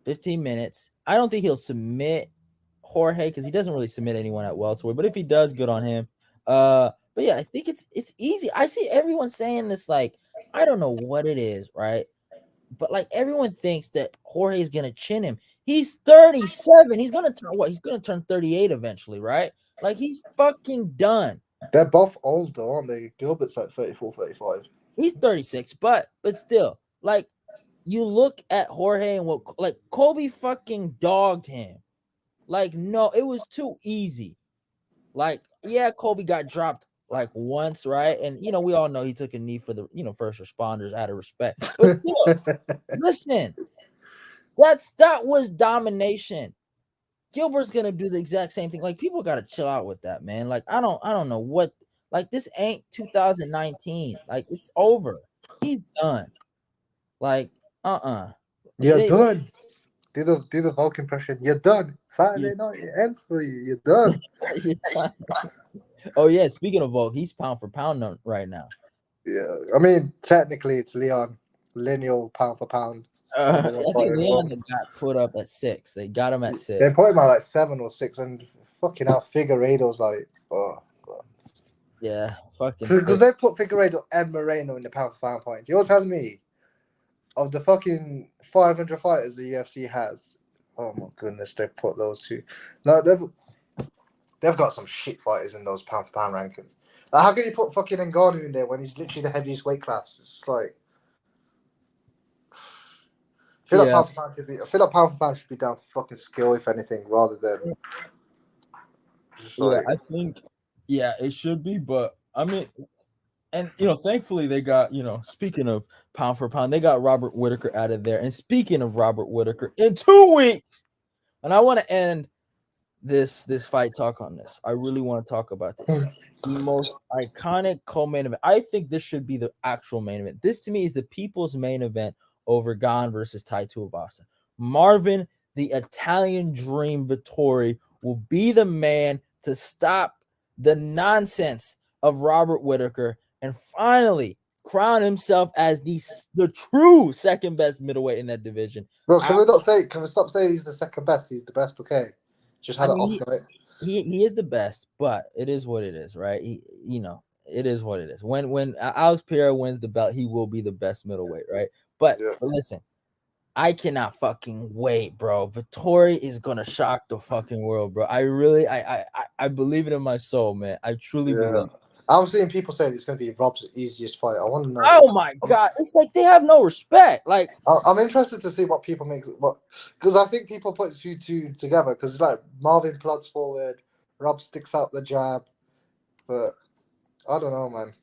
15 minutes. I don't think he'll submit Jorge because he doesn't really submit anyone at welterweight. But if he does, good on him. But yeah, I think it's easy. I see everyone saying this like I don't know what it is, right? But like everyone thinks that Jorge is gonna chin him. He's 37. He's gonna turn what? He's gonna turn 38 eventually, right? Like he's fucking done. They're both old though, aren't they? Gilbert's like 34, 35. He's 36, but still, like you look at Jorge and what like Colby fucking dogged him. Like, no, it was too easy. Like, yeah, Colby got dropped like once, right? And we all know he took a knee for the first responders out of respect. But still, listen, that was domination. Gilbert's gonna do the exact same thing. Like, people gotta chill out with that, man. Like, I don't know what. Like, this ain't 2019. Like, it's over. He's done. Like, You're done. Do the Volk impression. You're done. Saturday night it ends for you. You're done. Oh yeah. Speaking of Volk, he's pound for pound right now. Yeah, I mean technically it's Leon, lineal pound for pound. I think Leon got put up at 6. They got him at 6. They put him at like 7 or 6, and fucking hell, Figueiredo's like, oh god. Yeah, fucking. Because they put Figueiredo and Moreno in the pound for pound point. You're telling me, of the fucking 500 fighters the UFC has, oh my goodness, they put those two. No, they've got some shit fighters in those pound for pound rankings. Like, how can you put fucking Ngannou in there when he's literally the heaviest weight class? It's like, I feel like pound for pound should be down to fucking skill, if anything, rather than. I think, it should be, but I mean, and thankfully they got speaking of pound for pound, they got Robert Whitaker out of there. And speaking of Robert Whitaker, in 2 weeks, and I want to end this fight talk on this. I really want to talk about this. The most iconic co-main event. I think this should be the actual main event. This to me is the people's main event over Gane versus Tai Tuivasa. Marvin, the Italian Dream Vettori, will be the man to stop the nonsense of Robert Whitaker and finally crown himself as the true second best middleweight in that division. Bro, can we stop saying he's the second best? He's the best, okay? Just had an off night. He is the best, but it is what it is, right? It is what it is. When Alex Pereira wins the belt, he will be the best middleweight, right? But listen, I cannot fucking wait, bro. Vettori is gonna shock the fucking world, bro. I really, I believe it in my soul, man. I truly believe. I'm seeing people say it's gonna be Rob's easiest fight. I want to know. Oh my god, it's like they have no respect. Like, I'm interested to see what people make. Because I think people put 2-2 together. Because it's like Marvin plods forward, Rob sticks out the jab, but I don't know, man.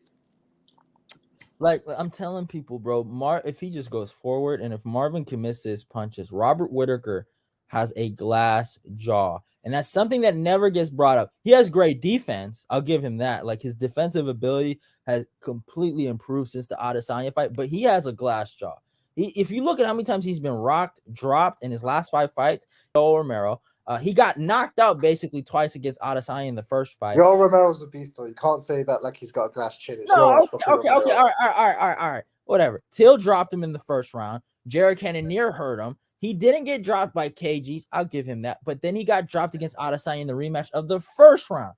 Like I'm telling people, bro, if he just goes forward and if Marvin commits to his punches, Robert Whitaker has a glass jaw. And that's something that never gets brought up. He has great defense. I'll give him that. Like his defensive ability has completely improved since the Adesanya fight, but he has a glass jaw. If you look at how many times he's been rocked, dropped in his last 5 fights, Romero, he got knocked out basically twice against Adesanya in the first fight. Yoel Romero's a beast, though. You can't say that like he's got a glass chin. It's No, okay. Romero. All right. Whatever. Till dropped him in the first round. Jared Cannonier hurt him. He didn't get dropped by KGs. I'll give him that. But then he got dropped against Adesanya in the rematch of the first round.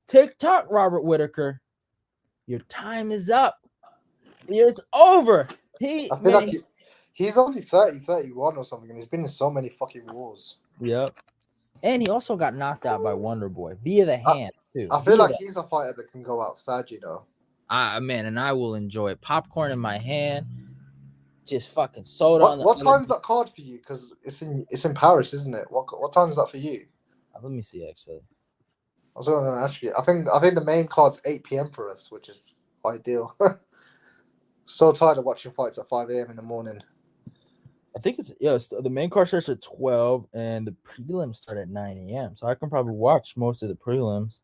TikTok, Robert Whitaker. Your time is up. It's over. I feel like he's only 30, 31 or something, and he's been in so many fucking wars. Yep. And he also got knocked out by Wonder Boy via the hand, too. I feel like he's a fighter that can go outside, you know. Man, and I will enjoy it. Popcorn in my hand. Just fucking soda on the What time is that card for you? Because it's in Paris, isn't it? What time is that for you? Let me see, actually. I was going to ask you. I think the main card's 8 p.m. for us, which is ideal. So tired of watching fights at 5 a.m. in the morning. I think the main card starts at 12 and the prelims start at 9 a.m. So I can probably watch most of the prelims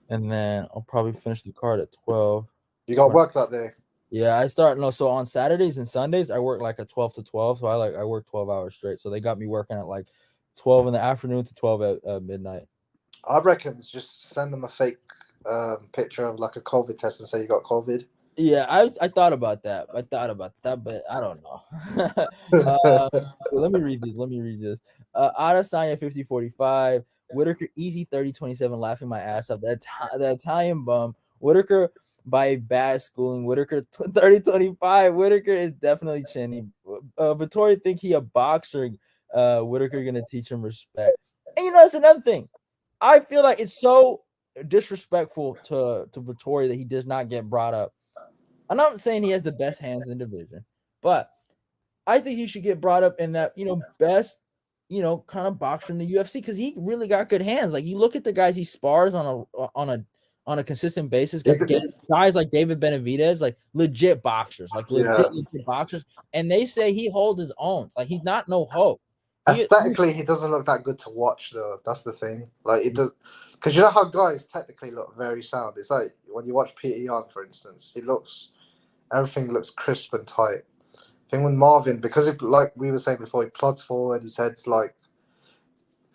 and then I'll probably finish the card at 12. You got work that day? Yeah, so on Saturdays and Sundays I work like a 12 to 12. So I work 12 hours straight. So they got me working at like 12 in the afternoon to 12 at midnight. I reckon just send them a fake picture of like a COVID test and say you got COVID. Yeah, I thought about that. But I don't know. Let me read this. Adesanya 50-45. Whitaker easy 30-27, laughing my ass off. The Italian bum. Whitaker by bad schooling. Whitaker 30-25. Whitaker is definitely chinny. Vettori think he a boxer. Whitaker gonna teach him respect. And that's another thing. I feel like it's so disrespectful to Vettori that he does not get brought up. I'm not saying he has the best hands in the division, but I think he should get brought up in that, best, kind of boxer in the UFC because he really got good hands. Like you look at the guys he spars on a consistent basis, guys like David Benavidez, like legit boxers, legit boxers, and they say he holds his own. Like he's not no hope. Aesthetically, he doesn't look that good to watch, though. That's the thing. Like it does, because you know how guys technically look very sound. It's like when you watch Peter Yan, for instance, everything looks crisp and tight. I think with Marvin, because like we were saying before, he plods forward. His head's like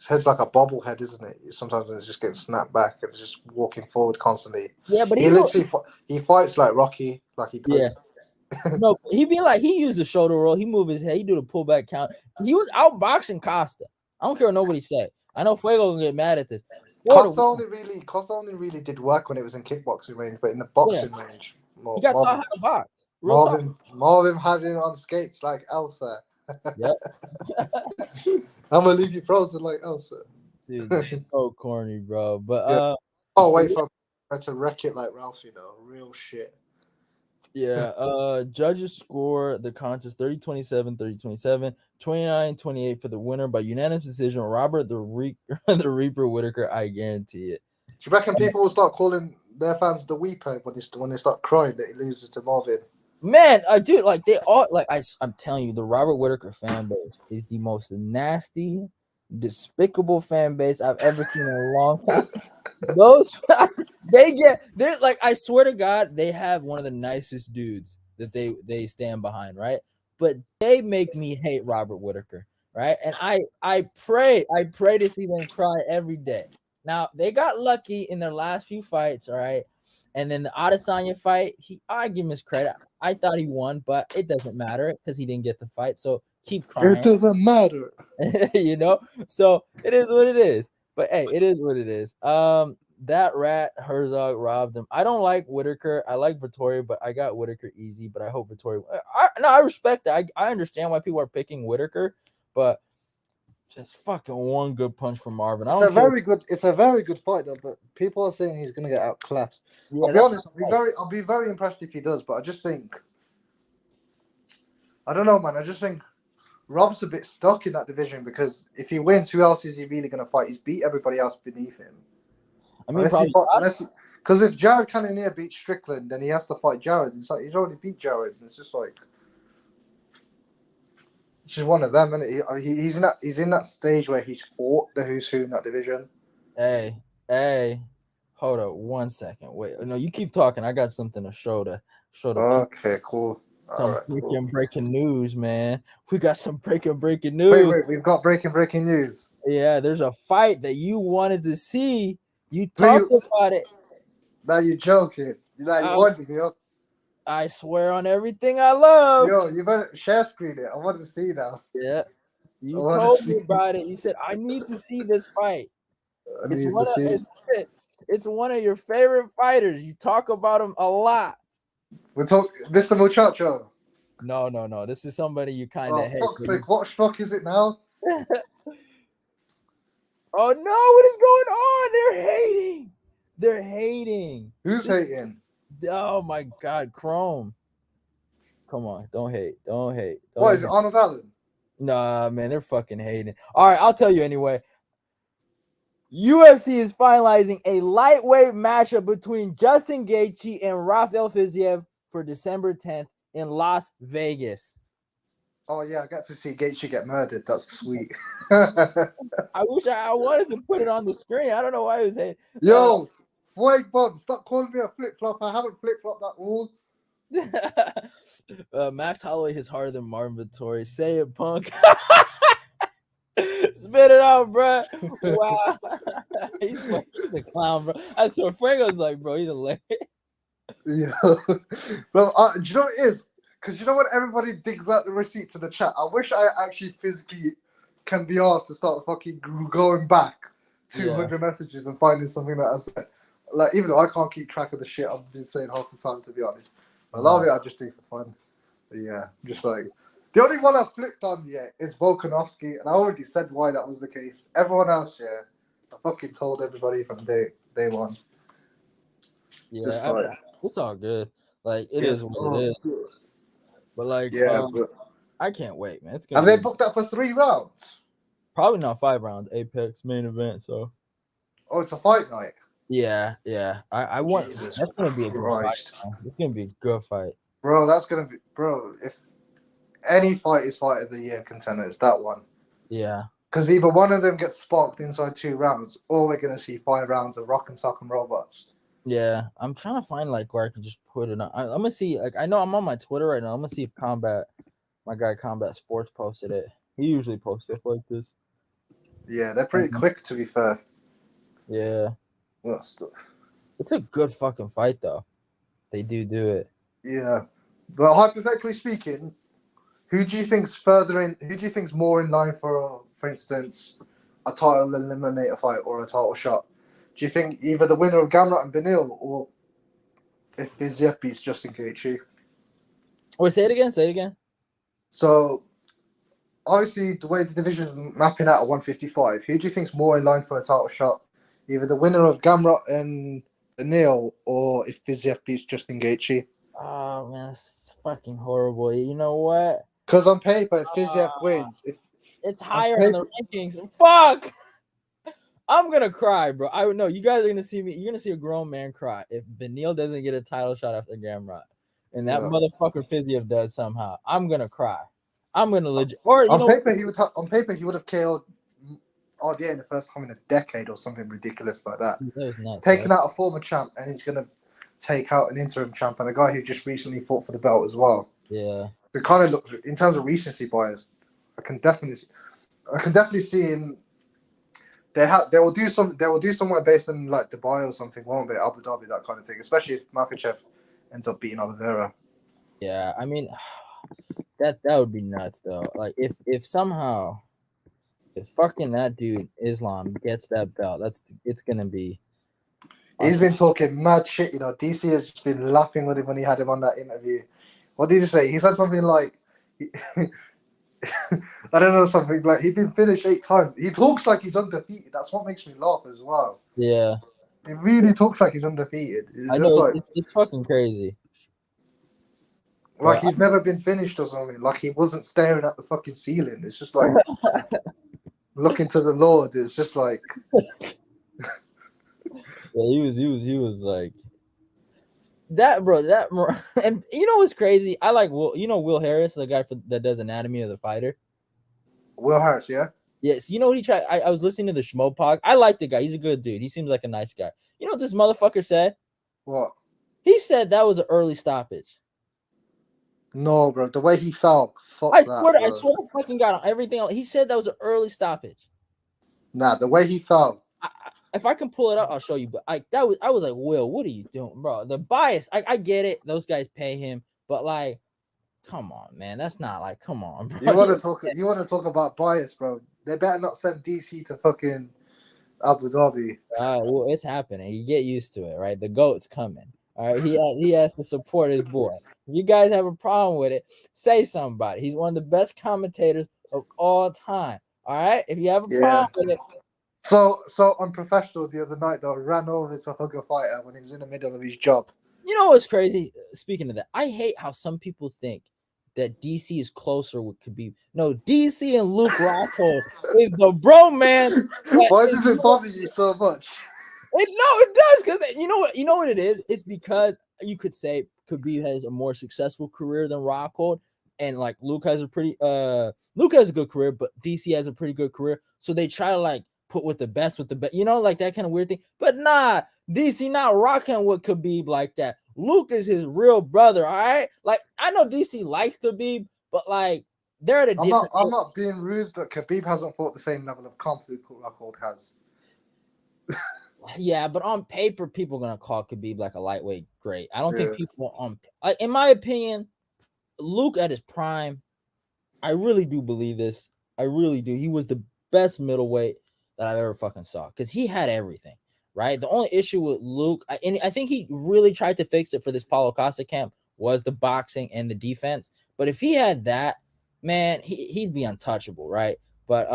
a bobblehead, isn't it? Sometimes it's just getting snapped back and it's just walking forward constantly. Yeah, but he fights like Rocky, like he does. Yeah. No, he used the shoulder roll. He moved his head. He do the pullback count. He was outboxing Costa. I don't care what nobody said. I know Fuego will get mad at this. Costa only really did work when it was in kickboxing range, but in the boxing range, he got taught how to box. Marvin had it on skates like Elsa. Yep. I'm gonna leave you frozen like Elsa. Dude, it's so corny, bro. But wait for to wreck it like Ralph, real shit. Yeah, judges score the contest 30-27, 30-27, 29-28 for the winner by unanimous decision. Robert the Reaper Whitaker, I guarantee it. Do you reckon people will start calling their fans the Weeper when they start crying that he loses to Marvin? Man, dude, like they all I'm telling you, the Robert Whitaker fan base is the most nasty, despicable fan base I've ever seen in a long time. They're like, I swear to God, they have one of the nicest dudes that they stand behind, right? But they make me hate Robert Whitaker, right? And I pray to see them cry every day. Now they got lucky in their last few fights, all right. And then the Adesanya fight, I give him his credit. I thought he won, but it doesn't matter because he didn't get the fight. So keep crying. It doesn't matter, So it is what it is. But hey, it is what it is. That rat Herzog robbed him. I don't like Whitaker. I like Vettori, but I got Whitaker easy. But I hope Vettori. I respect that. I understand why people are picking Whitaker, but just fucking one good punch from Marvin. It's a very good fight though. But people are saying he's gonna get outclassed. Yeah, I'll be honest. I'll be very impressed if he does. But I just think, I don't know, man. I just think Rob's a bit stuck in that division because if he wins, who else is he really gonna fight? He's beat everybody else beneath him. I mean, Because if Jared Cannonier beats Strickland, then he has to fight Jared. It's like he's already beat Jared. And it's just like it's just one of them, and he's in that stage where he's fought the who's who in that division. Hey, hold up 1 second. Wait, no, you keep talking. I got something to show the Okay, cool. some breaking news, man. We got some breaking Wait, news. we've got breaking news. Yeah, there's a fight that you wanted to see. You talked about it. Now you're joking. You wanted me up. I swear on everything I love. Yo, you better share screen it. I want to see now. Yeah. You told me about it. You said, I need to see this fight. It's one of your favorite fighters. You talk about him a lot. We're talking Mr. Muchacho. No. This is somebody you kind of hate. Fuck's sake, what schmuck is it now? Oh no, what is going on? They're hating. Who's hating? Oh my god, Chrome. Come on, don't hate. What is it, Arnold Allen? Nah, man, they're fucking hating. All right, I'll tell you anyway. UFC is finalizing a lightweight matchup between Justin Gaethje and Rafael Fiziev for December 10th in Las Vegas. Oh yeah, I got to see Gaethje get murdered. That's sweet. I wish I wanted to put it on the screen. I don't know why I was saying. Yo, Fwag Bum, stop calling me a flip flop. I haven't flip flopped that all. Max Holloway hits harder than Marvin Vettori. Say it, punk. Spit it out, bro. Wow. he's a clown, bro. I swear, Fuego's like, bro, he's hilarious. Yeah. Well, do you know what it is? Because you know what? Everybody digs out the receipt to the chat. I wish I actually physically can be asked to start fucking going back 200 messages and finding something that I said. Like, even though I can't keep track of the shit I've been saying half the time, to be honest. A lot of it I just do for fun. But yeah, just like... The only one I've flipped on yet is Volkanovski, and I already said why that was the case. Everyone else, I fucking told everybody from day one. Yeah, it's all good. Like, it is what it is. Good. But like, I can't wait, man. It's gonna have they booked that for 3 rounds? Probably not 5 rounds. Apex main event. So. Oh, it's a fight night. Yeah. I want. That's gonna be a good fight. Man. It's gonna be a good fight, bro. That's gonna be, bro. If any fight is fight of the year contender, it's that one. Yeah. Because either one of them gets sparked inside 2 rounds, or we're gonna see 5 rounds of rock and sock and robots. Yeah, I'm trying to find like where I can just put it on. I'm gonna see. Like, I know I'm on my Twitter right now. I'm gonna see if my guy Combat Sports posted it. He usually posts stuff like this. Yeah, they're pretty quick, to be fair. Yeah. Well, stuff. It's a good fucking fight, though. They do it. Yeah, but hypothetically speaking, who do you think's more in line for instance, a title eliminator fight or a title shot? Do you think either the winner of Gamrot and Beneil, or if Fiziev beats Justin Gaethje? Wait, say it again. So, obviously, the way the division's mapping out at 155, who do you think's more in line for a title shot? Either the winner of Gamrot and Beneil, or if Fiziev beats Justin Gaethje? Oh man, it's fucking horrible. You know what? Because on paper, if Fiziev wins, it's higher in the rankings. Fuck! I'm gonna cry, bro. I would know you guys are gonna see me. You're gonna see a grown man cry if Beneil doesn't get a title shot after Gamrot, and that motherfucker Fiziev does somehow. I'm gonna cry. I'm gonna legit. Or on paper, he would have killed RDA in the first time in a decade or something ridiculous like that. He's taken out a former champ, and he's gonna take out an interim champ and a guy who just recently fought for the belt as well. Yeah. So it kind of looks, in terms of recency bias, I can definitely see him. They will do somewhere based in like Dubai or something, won't they? Abu Dhabi, that kind of thing. Especially if Makhachev ends up beating Oliveira. Yeah, I mean, that would be nuts though. Like if somehow, if fucking that dude Islam gets that belt, it's gonna be. He's been talking mad shit, you know. DC has just been laughing with him when he had him on that interview. What did he say? He said something like, I don't know, something like he'd been finished 8 times. He talks like he's undefeated. That's what makes me laugh as well. Yeah. He really talks like he's undefeated. I know, it's fucking crazy. Like he's never been finished or something. Like he wasn't staring at the fucking ceiling. It's just like looking to the Lord. It's just like... Yeah, he was like that, bro. And you know what's crazy? I like Will Harris, the guy that does Anatomy of the Fighter. Will Harris, yeah. Yes, you know what he tried. I was listening to the Schmo Pod. I like the guy. He's a good dude. He seems like a nice guy. You know what this motherfucker said? What? He said that was an early stoppage. No, bro. The way he fell, fuck I that, swear, bro. I swear to fucking God on everything else. He said that was an early stoppage. Nah, the way he fell. If I can pull it up, I'll show you. But I was like, Will, what are you doing, bro? The bias, I get it. Those guys pay him, but like, come on, man. That's not like, come on, bro. You want to talk about bias, bro? They better not send DC to fucking Abu Dhabi. Well, it's happening. You get used to it, right? The GOAT's coming. All right, he has to support his boy. If you guys have a problem with it, say somebody. He's one of the best commentators of all time. All right, if you have a problem with it. So unprofessional the other night though, ran over to hug a fighter when he was in the middle of his job. You know what's crazy? Speaking of that, I hate how some people think that DC is closer with Khabib. No, DC and Luke Rockhold is the bro man. Why does it bother you so much? It does, because you know what it is? It's because you could say Khabib has a more successful career than Rockhold, and like Luke has a good career, but DC has a pretty good career. So they try to like put with the best, like that kind of weird thing. But nah, DC not rocking with Khabib like that. Luke is his real brother, all right? Like, I know DC likes Khabib, but like they're at a different. I'm not being rude, but Khabib hasn't fought the same level of comp Luke Rockhold has. Yeah, but on paper, people are gonna call Khabib like a lightweight great. I don't think people in my opinion, Luke at his prime, I really do believe this. I really do. He was the best middleweight that I've ever fucking saw, because he had everything, right? The only issue with Luke, and I think he really tried to fix it for this Paulo Costa camp, was the boxing and the defense. But if he had that, man, he'd be untouchable, right? But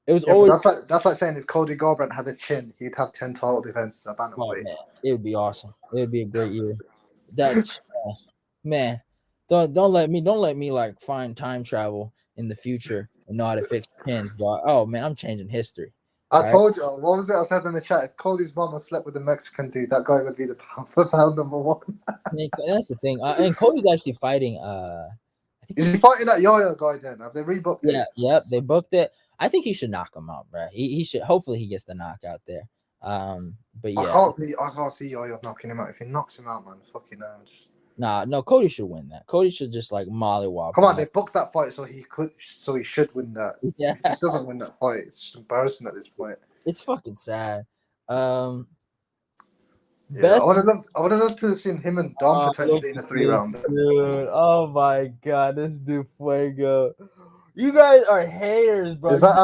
it was always that's like saying if Cody Garbrandt had a chin, he'd have 10 title defenses at bantamweight. Man, it would be awesome. It would be a great year. That's man. Don't let me like find time travel in the future and know how to fix chins, bro. Oh man, I'm changing history. I told you, what was it I said in the chat? If Cody's mama slept with a Mexican dude, that guy would be the pound for pound number one. That's the thing. And Cody's actually fighting. Is he fighting that Yaya guy then? Have they rebooked it? Yeah, yep, they booked it. I think he should knock him out, bro. He should. Hopefully, he gets the knockout there. But yeah, I can't see Yaya knocking him out. If he knocks him out, man, fucking hell. No, Cody should win that. Cody should just like mollywop. Come on, they booked that fight so he should win that. Yeah. If he doesn't win that fight, it's just embarrassing at this point. It's fucking sad. I would have loved to have seen him and Dom potentially in a 3-round. Dude, oh my god, this dude Fuego. You guys are haters, bro. Is that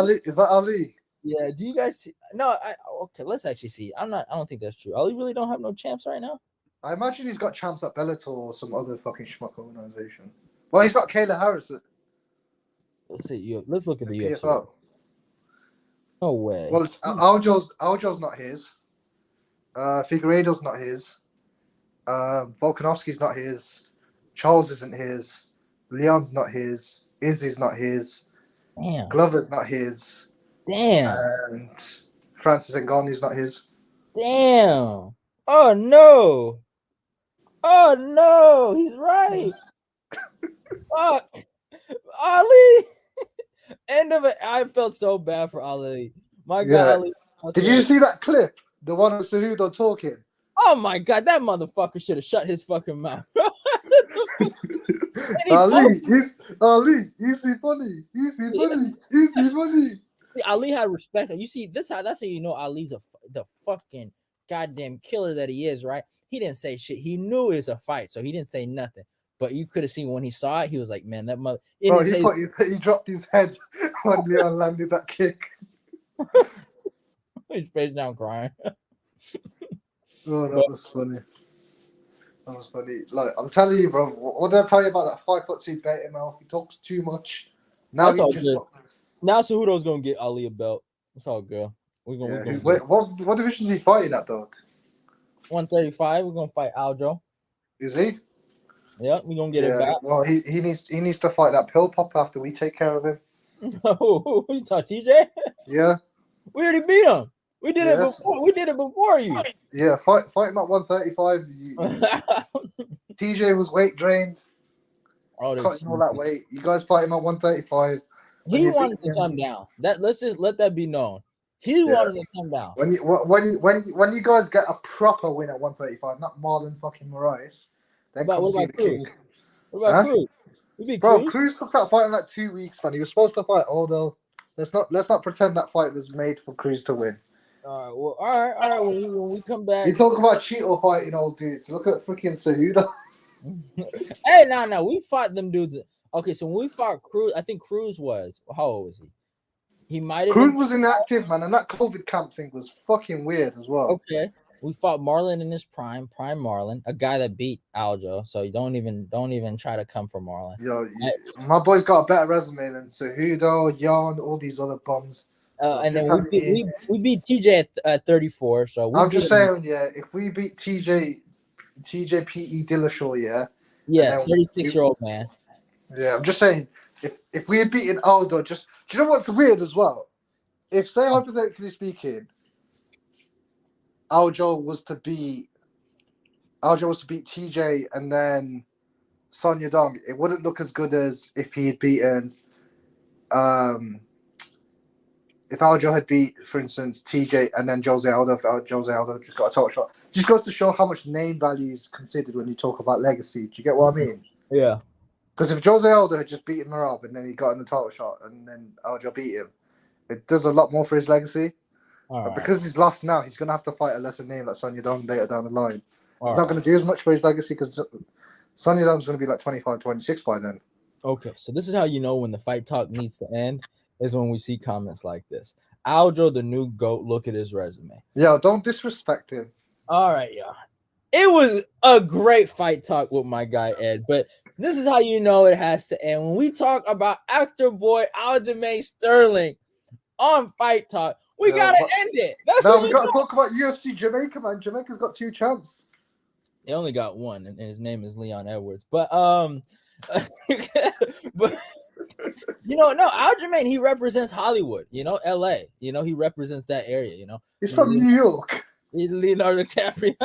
Ali? Yeah. Do you guys see? No. Okay. Let's actually see. I don't think that's true. Ali really don't have no champs right now. I imagine he's got champs at Bellator or some other fucking schmuck organization. Well, he's got Kayla Harris. Let's see. Let's look at the UFC. PFL. No way. Well, it's Aljo's not his. Figueiredo's not his. Volkanovski's not his. Charles isn't his. Leon's not his. Izzy's not his. Damn. Glover's not his. Damn. And Francis Ngannou's not his. Damn. Oh no. Oh no. He's right. Ali. End of it. I felt so bad for Ali. My God, Ali. Did you see that clip? The one with Cejudo talking? Oh my God, that motherfucker should have shut his fucking mouth. Ali, easy money. Ali had respect. You see, that's how you know Ali's the fucking goddamn killer that he is, right? He didn't say shit. He knew it was a fight, so he didn't say nothing. But you could have seen when he saw it, he was like, man, that mother. Bro, he dropped his head when Leon landed that kick. He's face down crying. Oh, that was funny. Like, I'm telling you, bro. What did I tell you about that 5'2" beta male? He talks too much. Now that's all good. Now Cejudo's gonna get Ali a belt. It's all good. We're gonna wait, what division is he fighting at though? 135. We're gonna fight Aljo. Is he? Yeah, we're gonna get it back. Well, he needs to fight that pill pop after we take care of him. Who you talk, TJ? Yeah. We already beat him. We did it Yes. before. We did it before you. Yeah, fight him at 135. TJ was weight drained, Oh, cutting all that weight. You guys fight him at 135. When he you wanted beat to him, come down. Let's just let that be known. He yeah. wanted to come down. When you guys get a proper win at 135, not Marlon fucking Moraes, then come What see about the Cruz? king. What about Huh? Cruz? We beat Bro, Cruz. Cruz took that fight in like 2 weeks, man. He was supposed to fight Aldo. Let's not pretend that fight was made for Cruz to win. All right. Well, all right. When we come back, You talk about Cheeto fighting old dudes. Look at freaking Cejudo. hey, no, we fought them dudes. Okay, so when we fought Cruz, I think Cruz was how old was he? He might have Cruz been was inactive, man, and that COVID camp thing was fucking weird as well. okay. We fought Marlon in his prime Marlon, a guy that beat Aljo. So you don't even try to come for Marlon. Yo, my boy's got a better resume than Cejudo, Yarn, all these other bums. And then we beat TJ at 34. So I'm just saying, yeah, if we beat TJ P.E. Dillashaw, yeah, 36-year-old man. Yeah, I'm just saying, if we had beaten Aldo, do you know what's weird as well? If, say, hypothetically speaking, Aljo was to beat TJ and then Son Yadong, it wouldn't look as good as if he had beaten if Aljo had beat, for instance, TJ and then Jose Aldo, if Jose Aldo just got a title shot. It just goes to show how much name value is considered when you talk about legacy. Do you get what I mean? Yeah. Because if Jose Aldo had just beaten Merab and then he got in the title shot and then Aljo beat him, it does a lot more for his legacy. But because he's lost now, he's going to have to fight a lesser name like Son Yadong later down the line. He's not going to do as much for his legacy because Son Yadong's going to be like 25, 26 by then. Okay, so this is how you know when the fight talk needs to end, is when we see comments like this. Aljo, the new GOAT, look at his resume. Yo, don't disrespect him. All right, y'all. It was a great fight talk with my guy Ed, but this is how you know it has to end. When we talk about actor boy Aljamain Sterling on Fight Talk, we gotta end it. That's no, we gotta talk about UFC Jamaica, man. Jamaica's got 2 champs. He only got one, and his name is Leon Edwards. But but no, Aljamain, he represents Hollywood, LA. He represents that area, He's from New York. Leonardo DiCaprio.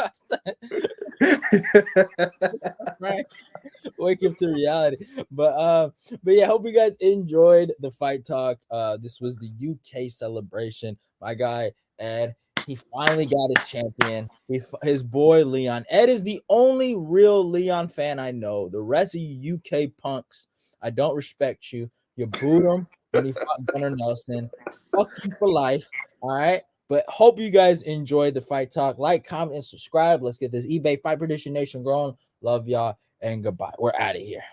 Right. Wake up to reality. But yeah, hope you guys enjoyed the fight talk. This was the UK celebration. My guy Ed, he finally got his champion. His boy Leon. Ed is the only real Leon fan I know. The rest of you UK punks, I don't respect you. You booed him when he fought Gunnar Nelson. Fuck you for life. All right. But hope you guys enjoyed the fight talk. Like, comment, and subscribe. Let's get this eBay Fight Prediction Nation growing. Love y'all and goodbye. We're out of here.